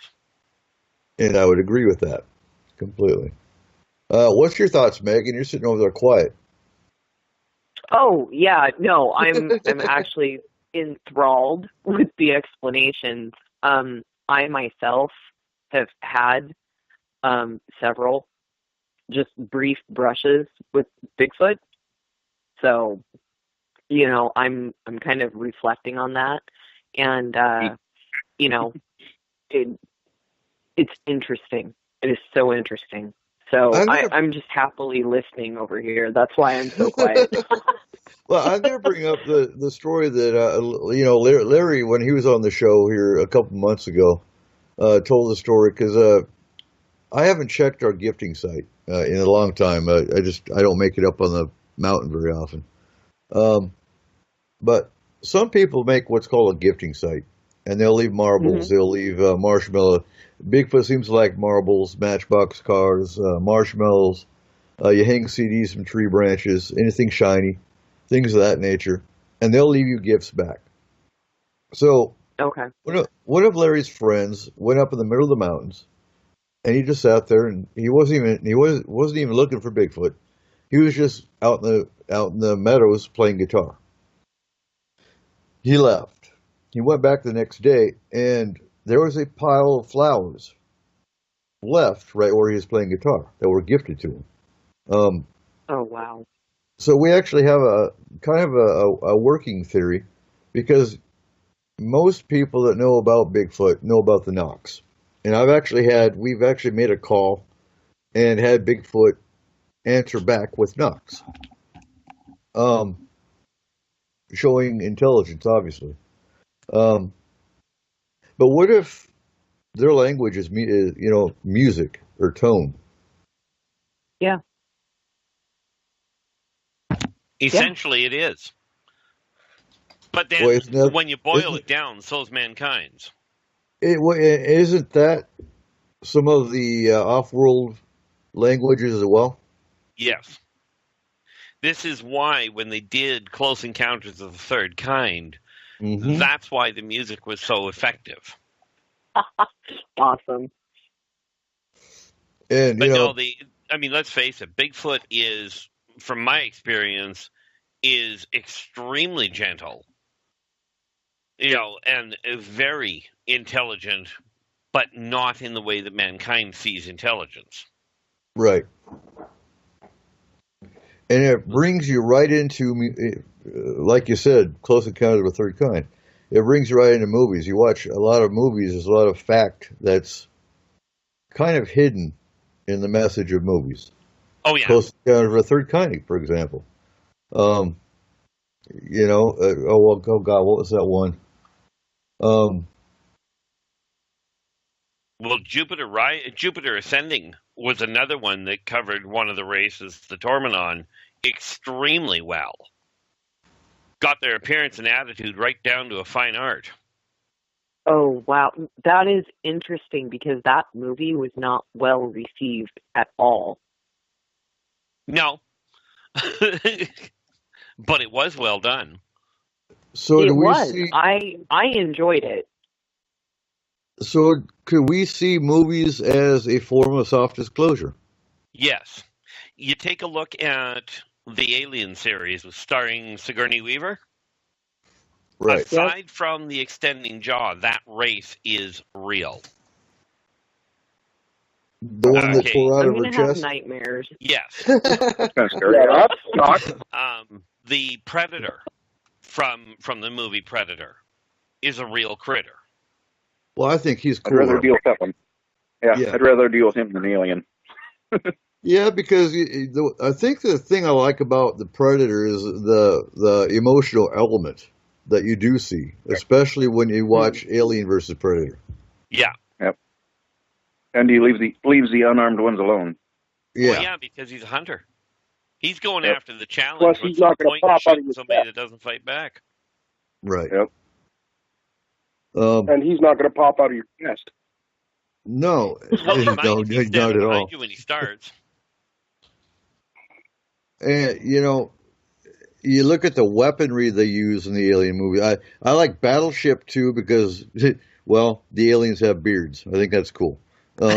And I would agree with that completely. What's your thoughts, Megan? You're sitting over there quiet. Oh, yeah, no, I'm actually enthralled with the explanations. I myself have had several just brief brushes with Bigfoot. So, I'm kind of reflecting on that. And, it's interesting. It is so interesting. So I'm just happily listening over here. That's why I'm so quiet. Well, I'm going to bring up the story that, Larry, when he was on the show here a couple months ago, told the story because I haven't checked our gifting site in a long time. I don't make it up on the mountain very often. But some people make what's called a gifting site, and they'll leave marbles, they'll leave marshmallow. Bigfoot seems to like marbles, matchbox cars, marshmallows. You hang CDs from tree branches, anything shiny, things of that nature, and they'll leave you gifts back. So, one of Larry's friends went up in the middle of the mountains, and he just sat there, and he wasn't even looking for Bigfoot. He was just out in the meadows playing guitar. He left. He went back the next day, and there was a pile of flowers left right where he was playing guitar that were gifted to him. Oh, wow. So we actually have a kind of a working theory, because most people that know about Bigfoot know about the knocks. And we've actually made a call and had Bigfoot answer back with knocks. Showing intelligence, obviously. But what if their language is music or tone? Yeah. Essentially, it is. But then, when you boil it down, so's mankind's. Isn't that some of the off-world languages as well? Yes. This is why, when they did Close Encounters of the Third Kind, Mm-hmm. That's why the music was so effective. Awesome. And but no, let's face it, Bigfoot is, from my experience, is extremely gentle. And very intelligent, but not in the way that mankind sees intelligence. Right. And it brings you right into, like you said, Close Encounters of a Third Kind. It brings you right into movies. You watch a lot of movies, there's a lot of fact that's kind of hidden in the message of movies. Oh, yeah. Close Encounters of a Third Kind, for example. Oh, God, what was that one? Well, Jupiter Ascending was another one that covered one of the races, the Tormenon, extremely well. Got their appearance and attitude right down to a fine art. Oh, wow. That is interesting because that movie was not well received at all. No. But it was well done. So it do we was. see? I enjoyed it. So could we see movies as a form of soft disclosure? Yes. You take a look at the Alien series starring Sigourney Weaver. Right. Aside from the extending jaw, that race is real. The one that tore out I'm of her gonna have chest? nightmares. Yes. The Predator from the movie Predator is a real critter. Well, I think he's I'd cool. rather deal with him. Yeah, I'd rather deal with him than the alien. Yeah, because I think the thing I like about the Predator is the emotional element that you do see, especially when you watch Alien versus Predator. Yeah. Yep. And he leaves the unarmed ones alone. Yeah. Well, yeah, because he's a hunter. He's going Yep. after the challenge. Plus, he's not going to pop out of your somebody chest. that doesn't fight back. Right. Yep. And he's not going to pop out of your chest. No, Well, he might no, if he's not standing at all. behind you when he starts. And you look at the weaponry they use in the Alien movie. I like Battleship too because, well, the aliens have beards. I think that's cool. But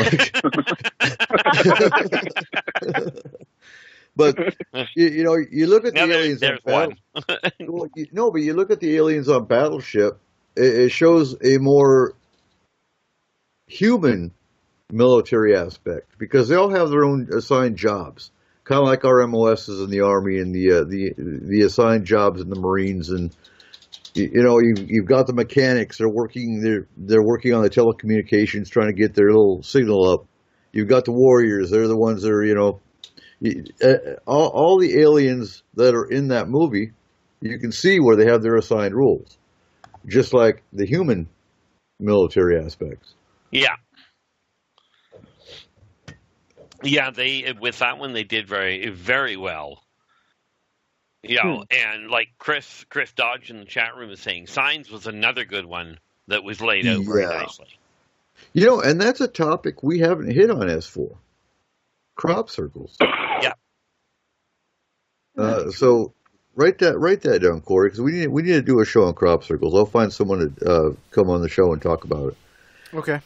you look at the aliens on but you look at the aliens on Battleship. It shows a more human military aspect because they all have their own assigned jobs, kind of like our MOSs in the Army and the assigned jobs in the Marines. And you've got the mechanics. They're working on the telecommunications, trying to get their little signal up. You've got the warriors. They're the ones that are all the aliens that are in that movie. You can see where they have their assigned roles, just like the human military aspects. Yeah. Yeah, with that one they did very, very well. And like Chris Dodge in the chat room is saying, Signs was another good one that was laid out very nicely. And that's a topic we haven't hit on S4. Crop circles. Yeah. So write that down, Corey, because we need to do a show on crop circles. I'll find someone to come on the show and talk about it. Okay.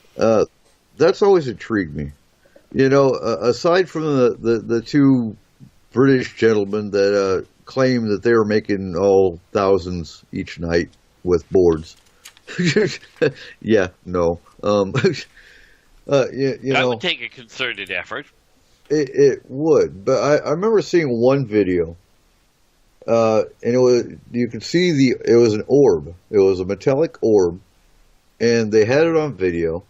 That's always intrigued me. Aside from the two British gentlemen that claim that they were making thousands each night with boards. Yeah, no. That would take a concerted effort. It would, but I remember seeing one video, and you could see it was an orb. It was a metallic orb, and they had it on video.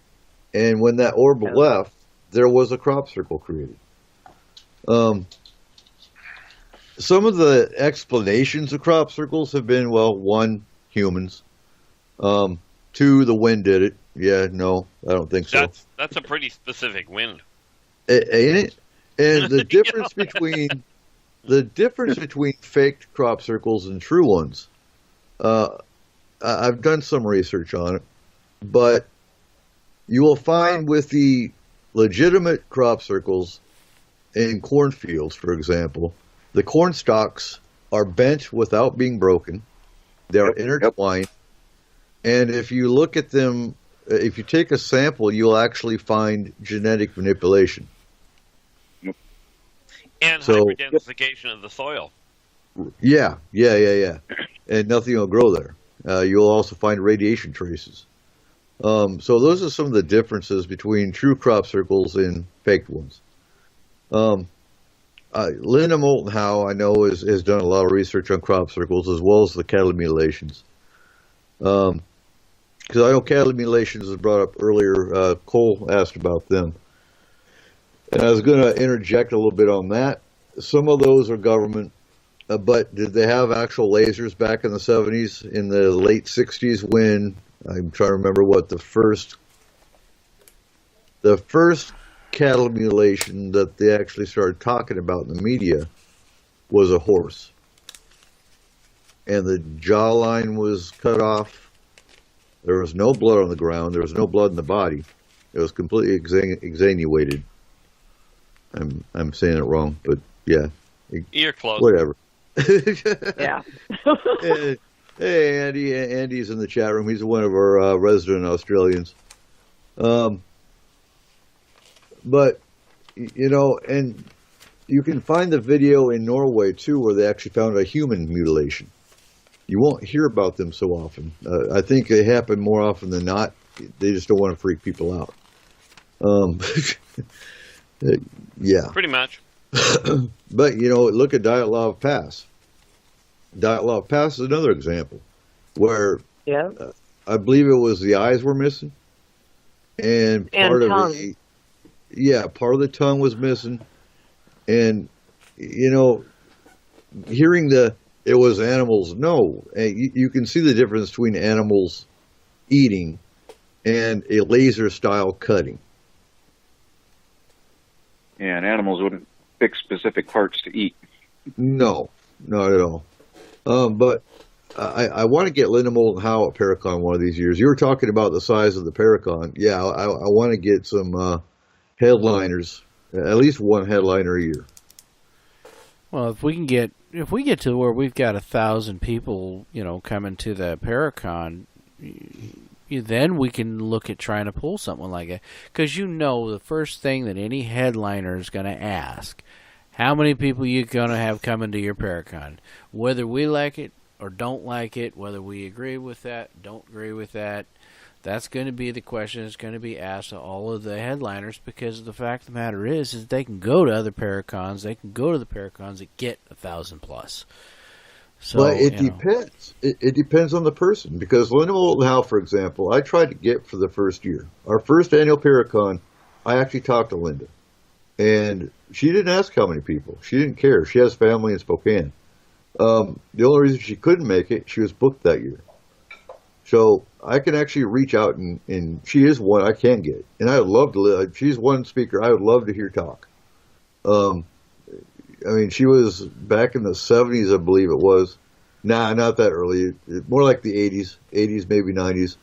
And when that orb left, there was a crop circle created. Some of the explanations of crop circles have been, one, humans. Two, the wind did it. Yeah, no, I don't think so. That's a pretty specific wind. Ain't it? And the difference between faked crop circles and true ones, I've done some research on it, but you will find with the legitimate crop circles in cornfields, for example, the corn stalks are bent without being broken. They are intertwined, And if you look at them, if you take a sample, you'll actually find genetic manipulation. And hyperdensification of the soil. Yeah. And nothing will grow there. You'll also find radiation traces. So those are some of the differences between true crop circles and faked ones. Linda Moulton Howe, I know, has done a lot of research on crop circles as well as the cattle mutilations. Because I know cattle mutilations was brought up earlier. Cole asked about them. And I was going to interject a little bit on that. Some of those are government, but did they have actual lasers back in the 70s, in the late 60s, when, I'm trying to remember what the first cattle mutilation that they actually started talking about in the media was a horse. And the jawline was cut off. There was no blood on the ground. There was no blood in the body. It was completely extenuated. I'm saying it wrong, but yeah. You're close. Whatever. Yeah. Hey, Andy. Andy's in the chat room. He's one of our resident Australians. But, you know, and you can find the video in Norway, too, where they actually found a human mutilation. You won't hear about them so often. I think they happen more often than not. They just don't want to freak people out. Yeah. Pretty much. But, you know, look at Dyatlov Pass. Dyatlov Pass is another example where I believe it was the eyes were missing. And part of tongue. Part of the tongue was missing. And, you know, hearing it was animals, no. You can see the difference between animals eating and a laser style cutting. Yeah, and animals wouldn't pick specific parts to eat. No, not at all. But I want to get Linda Moulton Howe at Paracon one of these years. You were talking about the size of the Paracon. Yeah, I want to get some headliners, at least one headliner a year. Well, if we get to where we've got 1,000 people, you know, coming to the Paracon, then we can look at trying to pull something like that. Because you know the first thing that any headliner is going to ask, how many people you going to have coming to your Paracon? Whether we like it or don't like it, whether we agree with that, don't agree with that, that's going to be the question that's going to be asked of all of the headliners, because the fact of the matter is they can go to other Paracons, they can go to the Paracons that get 1,000 plus. So, but it depends. It depends on the person, because Linda Moulton Howe, for example, I tried to get for the first year. Our first annual Paracon, I actually talked to Linda. And she didn't ask how many people. She didn't care. She has family in Spokane. The only reason she couldn't make it, she was booked that year. So I can actually reach out, and she is one I can get. And I would love to, she's one speaker I would love to hear talk. I mean, she was back in the 70s, I believe it was. Nah, not that early. More like the 80s, maybe 90s.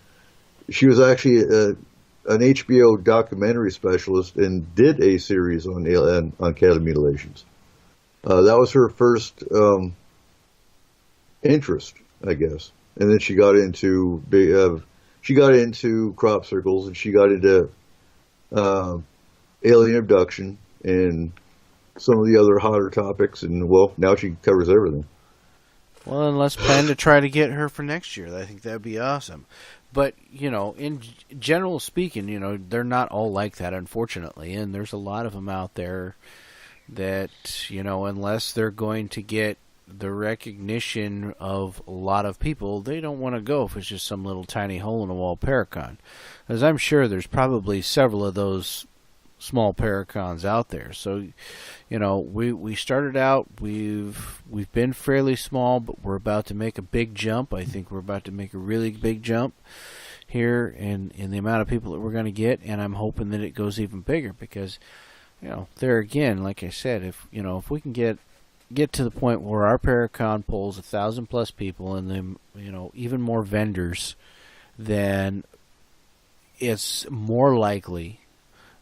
She was actually an HBO documentary specialist and did a series on cattle mutilations. That was her first interest, I guess. And then she got into crop circles, and she got into alien abduction and some of the other hotter topics, and well, now she covers everything. Well, then let's plan to try to get her for next year. I think that'd be awesome. But, you know, in general speaking, you know, they're not all like that, unfortunately, and there's a lot of them out there that, you know, unless they're going to get the recognition of a lot of people, they don't want to go if it's just some little tiny hole-in-the-wall Paracon. As I'm sure there's probably several of those small Paracons out there. So, you know, we started out, we've been fairly small, but we're about to make a big jump. I think we're about to make a really big jump here in the amount of people that we're going to get, and I'm hoping that it goes even bigger, because, you know, there again, like I said, if we can get to the point where our Paracon pulls 1,000 plus people, and then, you know, even more vendors, then it's more likely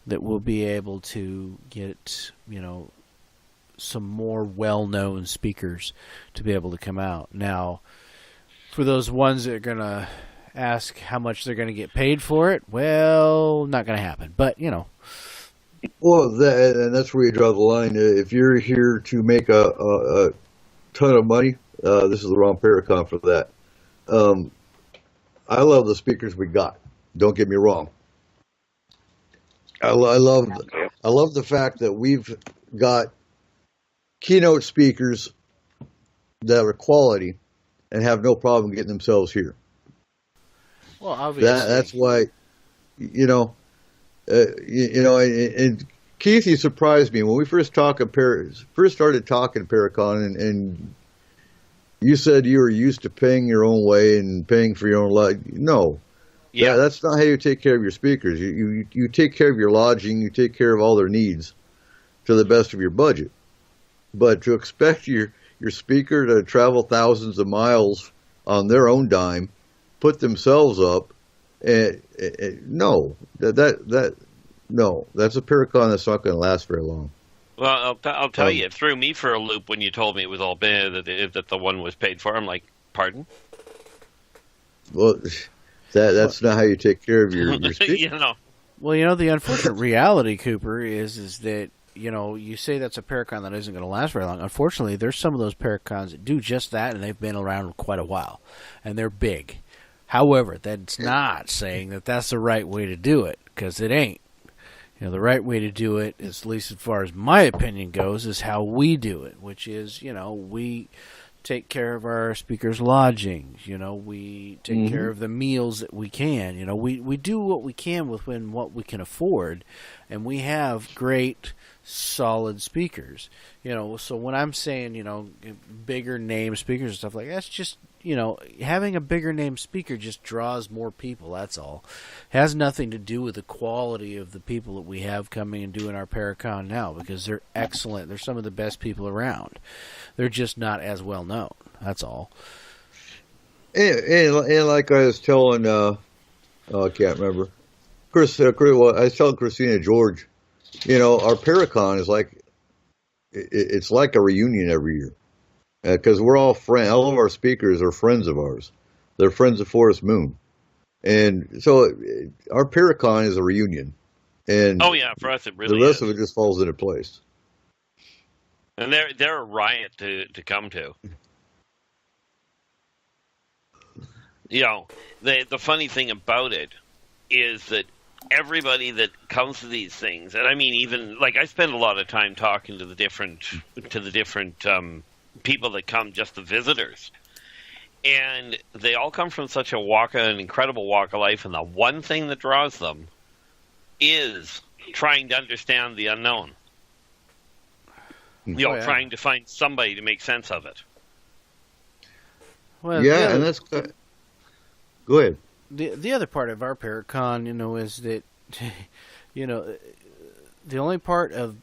that we'll be able to get, you know, some more well-known speakers to be able to come out. Now, for those ones that are going to ask how much they're going to get paid for it. Well, not going to happen. But, you know. Well, and that's where you draw the line. If you're here to make a ton of money, this is the wrong Paracon for that. I love the speakers we got. Don't get me wrong. I love the fact that we've got keynote speakers that are quality and have no problem getting themselves here. Well, obviously, that's why, and Keith, you surprised me when we first started talking Paracon, and you said you were used to paying your own way and paying for your own life. No, that's not how you take care of your speakers. You take care of your lodging, you take care of all their needs to the best of your budget. But to expect your speaker to travel thousands of miles on their own dime, put themselves up, no, that's a Paracon that's not going to last very long. Well, I'll tell you, it threw me for a loop when you told me it was all bad, that the one was paid for. I'm like, pardon? Well, that's not how you take care of your speaker. Well, the unfortunate reality, Cooper, is that, you say that's a Paracon that isn't going to last very long. Unfortunately, there's some of those Paracons that do just that, and they've been around quite a while, and they're big. However, that's not saying that that's the right way to do it, because it ain't. The right way to do it, at least as far as my opinion goes, is how we do it, which is, we take care of our speakers' lodgings. We take care of the meals that we can. We do what we can within what we can afford, and we have great, solid speakers. So when I'm saying, bigger name speakers and stuff like that, it's just, having a bigger name speaker just draws more people, that's all. It has nothing to do with the quality of the people that we have coming and doing our Paracon now, because they're excellent. They're some of the best people around. They're just not as well known, that's all. And like I was telling, I can't remember, I was telling Christina George, our Paracon is it's like a reunion every year. Because we're all friends. All of our speakers are friends of ours. They're friends of Forest Moon. And so our Paracon is a reunion. And for us it really is. The rest of it just falls into place. And they're a riot to come to. The funny thing about it is that everybody that comes to these things, and I mean, even I spend a lot of time talking to the different people that come, just the visitors, and they all come from such an incredible walk of life, and the one thing that draws them is trying to understand the unknown. Trying to find somebody to make sense of it. Well, and that's good. Go ahead. The other part of our Paracon, is that, the only part of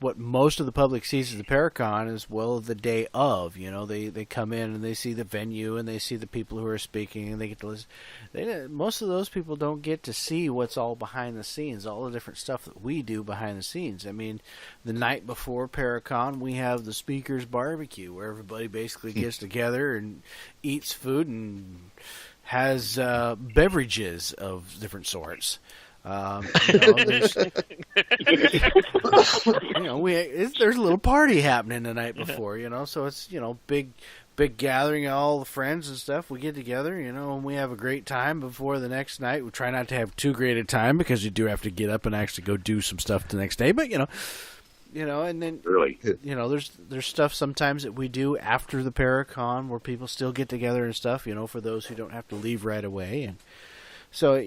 what most of the public sees as the Paracon is, the day of. They come in and they see the venue and they see the people who are speaking and they get to listen. Most of those people don't get to see what's all behind the scenes, all the different stuff that we do behind the scenes. I mean, the night before Paracon, we have the speakers barbecue where everybody basically gets together and eats food and has beverages of different sorts. There's a little party happening the night before, so it's, big gathering of all the friends and stuff. We get together, and we have a great time before the next night. We try not to have too great a time because you do have to get up and actually go do some stuff the next day, but, and then really, there's stuff sometimes that we do after the Paracon where people still get together and stuff, for those who don't have to leave right away. And so,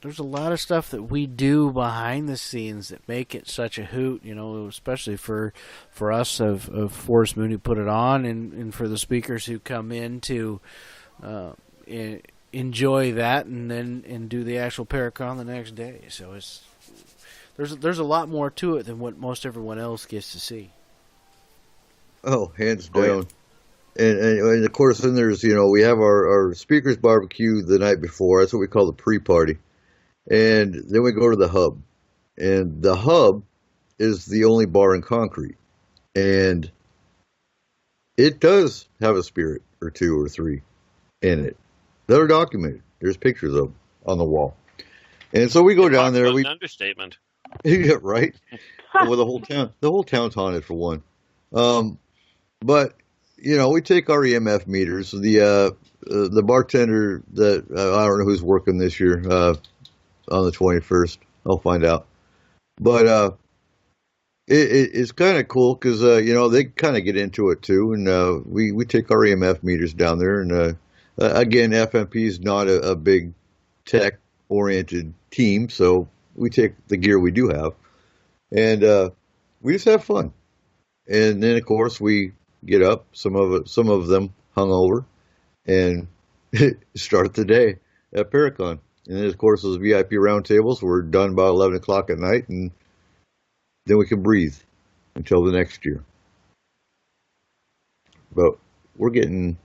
there's a lot of stuff that we do behind the scenes that make it such a hoot, especially for us of Forest Moon who put it on, and for the speakers who come in to enjoy that and do the actual Paracon the next day. So there's a lot more to it than what most everyone else gets to see. Oh, hands down. And of course, then there's, we have our speakers barbecue the night before. That's what we call the pre-party. And then we go to the hub. And the hub is the only bar in concrete. And it does have a spirit or two or three in it. that are documented. There's pictures of them on the wall. And so we go down there. An understatement. Yeah, right. Well, the whole town's haunted for one. But we take our EMF meters. The bartender that I don't know who's working this year on the 21st. I'll find out. But it's kind of cool because they kind of get into it too, and we take our EMF meters down there, and again, FMP is not a big tech oriented team, so we take the gear we do have, and we just have fun. And then of course we get up, some of them hungover, and start the day at Paracon. And then of course those VIP roundtables were done by 11 o'clock at night, and then we can breathe until the next year. But we're getting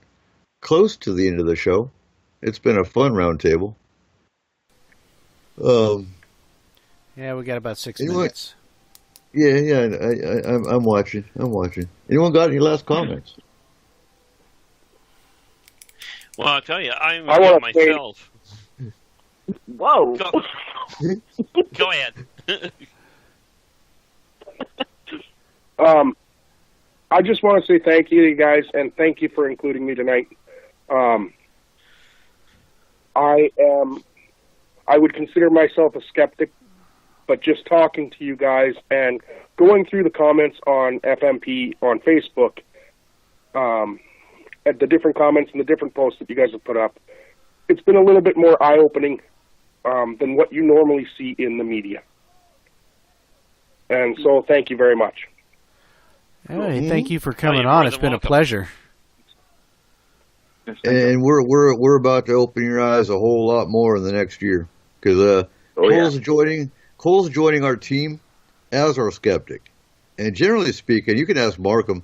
close to the end of the show. It's been a fun roundtable. Yeah, we got about 6 minutes. Yeah, I'm watching. Anyone got any last comments? Well, I'll tell you, I'm myself. Whoa. Go ahead. I just want to say thank you, you guys, and thank you for including me tonight. I would consider myself a skeptic, but just talking to you guys and going through the comments on FMP on Facebook, at the different comments and the different posts that you guys have put up, it's been a little bit more eye-opening than what you normally see in the media. And so thank you very much. Hey, thank you for coming on. It's been a pleasure. And we're about to open your eyes a whole lot more in the next year, because Cole's joining our team as our skeptic. And generally speaking, you can ask Markham,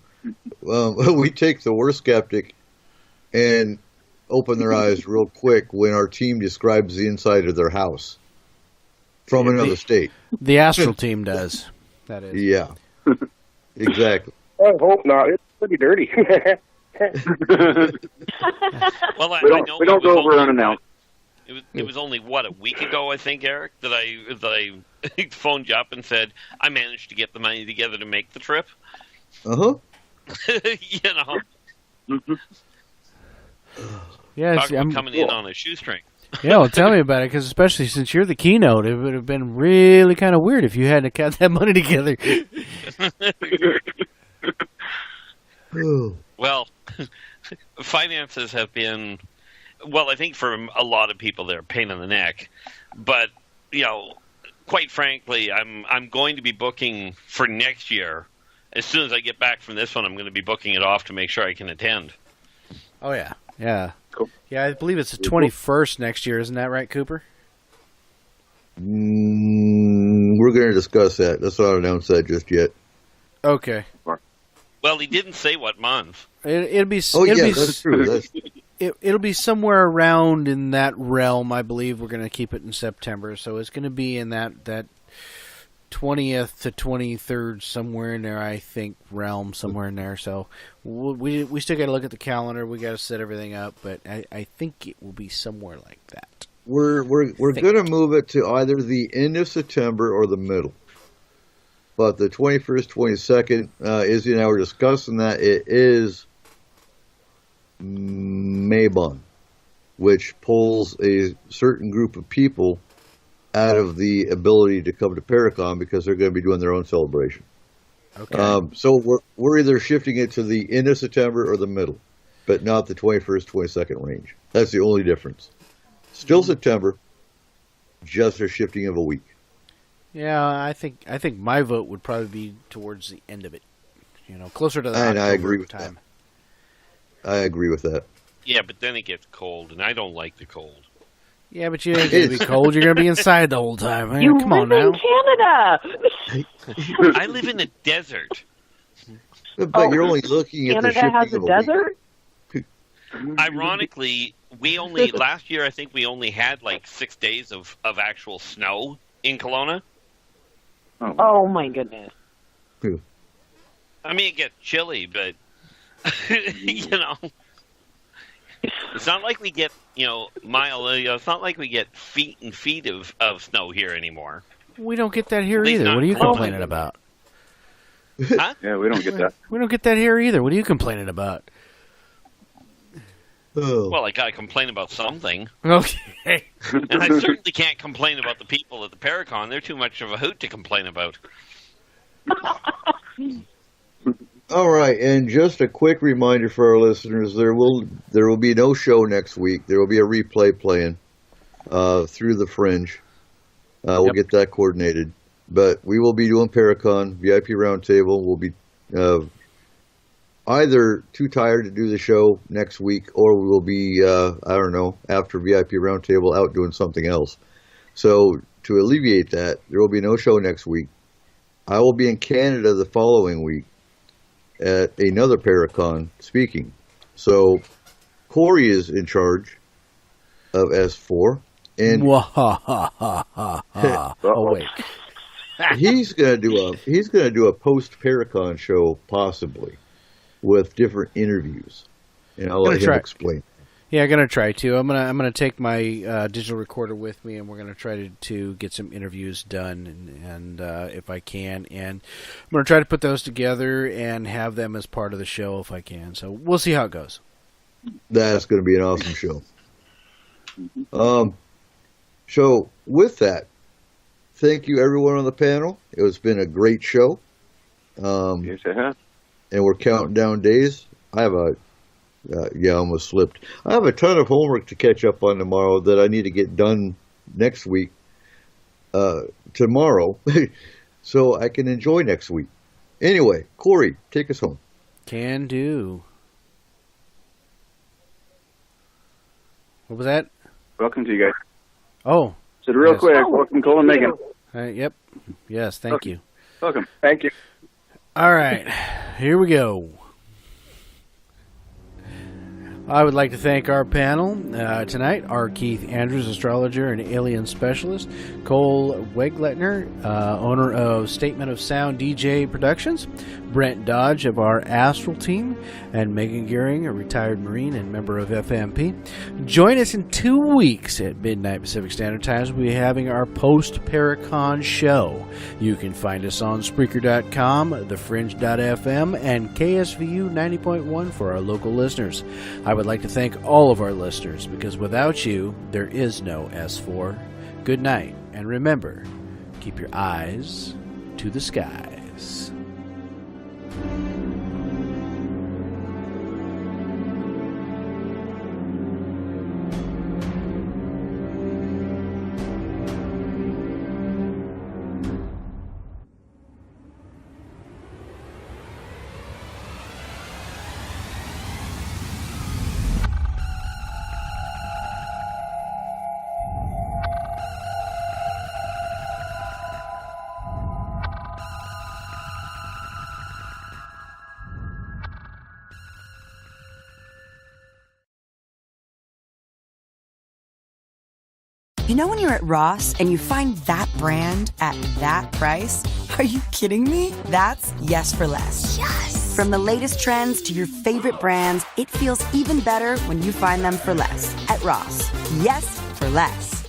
we take the worst skeptic and open their eyes real quick when our team describes the inside of their house from another state. The astral team does. That is. Yeah. Exactly. I hope not. It's pretty dirty. Well, I know we don't go over unannounced. It was only a week ago, I think, Eric, that I phoned you up and said I managed to get the money together to make the trip. Yeah, I'm coming in on a shoestring. Yeah, well, tell me about it, because especially since you're the keynote, it would have been really kind of weird if you hadn't got that money together. Well, finances have been, I think for a lot of people they're a pain in the neck. But, quite frankly, I'm going to be booking for next year. As soon as I get back from this one, I'm going to be booking it off to make sure I can attend. Oh, yeah. Yeah. Cool. Yeah, I believe it's the 21st next year. Isn't that right, Cooper? We're going to discuss that. Let's not announce that just yet. Okay. Well, he didn't say what month. It'll be. That's true. It'll be somewhere around in that realm. I believe we're going to keep it in September, so it's going to be in that 20th to 23rd, somewhere in there. I think realm, somewhere in there. So we still got to look at the calendar. We got to set everything up, but I think it will be somewhere like that. We're going to move it to either the end of September or the middle. But the 21st, 22nd, Izzy and I were discussing that it is Mabon, which pulls a certain group of people out of the ability to come to Paracon because they're going to be doing their own celebration. Okay. So we're either shifting it to the end of September or the middle, but not the 21st, 22nd range. That's the only difference. Still September, just a shifting of a week. Yeah, I think my vote would probably be towards the end of it. Closer to the October I agree with time. That. I agree with that. Yeah, but then it gets cold, and I don't like the cold. Yeah, but you're going to be cold. You're going to be inside the whole time. You Come on live now. in Canada. I live in the desert. But you're only looking at the shifting Canada has a of desert? week. Ironically, last year I think we only had like 6 days of actual snow in Kelowna. Oh my goodness. I mean, it gets chilly, but It's not like we get, it's not like we get feet and feet of snow here anymore. We don't get that here either. What are you complaining about? Huh? Yeah, we don't get that. We don't get that here either. What are you complaining about? Well, I gotta complain about something. Okay. And I certainly can't complain about the people at the Paracon. They're too much of a hoot to complain about. All right, and just a quick reminder for our listeners: there will be no show next week. There will be a replay playing through the Fringe. We'll get that coordinated. But we will be doing Paracon VIP Roundtable. We'll be either too tired to do the show next week, or we will be after VIP Roundtable out doing something else. So to alleviate that, there will be no show next week. I will be in Canada the following week at another Paracon speaking. So Corey is in charge of S4, and oh wait, he's gonna do a post Paracon show possibly with different interviews, and I'll let him explain. Yeah, I'm gonna try to. I'm gonna take my digital recorder with me, and we're gonna try to get some interviews done, and if I can, and I'm gonna try to put those together and have them as part of the show if I can. So we'll see how it goes. That's going to be an awesome show. So with that, thank you everyone on the panel. It's been a great show. Yes, it has. And we're counting down days. I have I almost slipped. I have a ton of homework to catch up on tomorrow that I need to get done next week, tomorrow, so I can enjoy next week. Anyway, Corey, take us home. Can do. What was that? Welcome to you guys. Oh. So real quick, welcome Cole and Megan. Yep. Yes, thank you. Welcome. Thank you. All right, here we go. I would like to thank our panel tonight, our Keith Andrews, astrologer and alien specialist, Cole Wegletner, owner of Statement of Sound DJ Productions, Brent Dodge of our Astral team, and Megan Gearing, a retired Marine and member of FMP. Join us in 2 weeks at midnight Pacific Standard Time. We'll be having our post-Paracon show. You can find us on Spreaker.com, thefringe.fm, and KSVU 90.1 for our local listeners. I would like to thank all of our listeners, because without you, there is no S4. Good night, and remember, keep your eyes to the skies. You know when you're at Ross and you find that brand at that price? Are you kidding me? That's Yes for Less. Yes! From the latest trends to your favorite brands, it feels even better when you find them for less at Ross. Yes for less.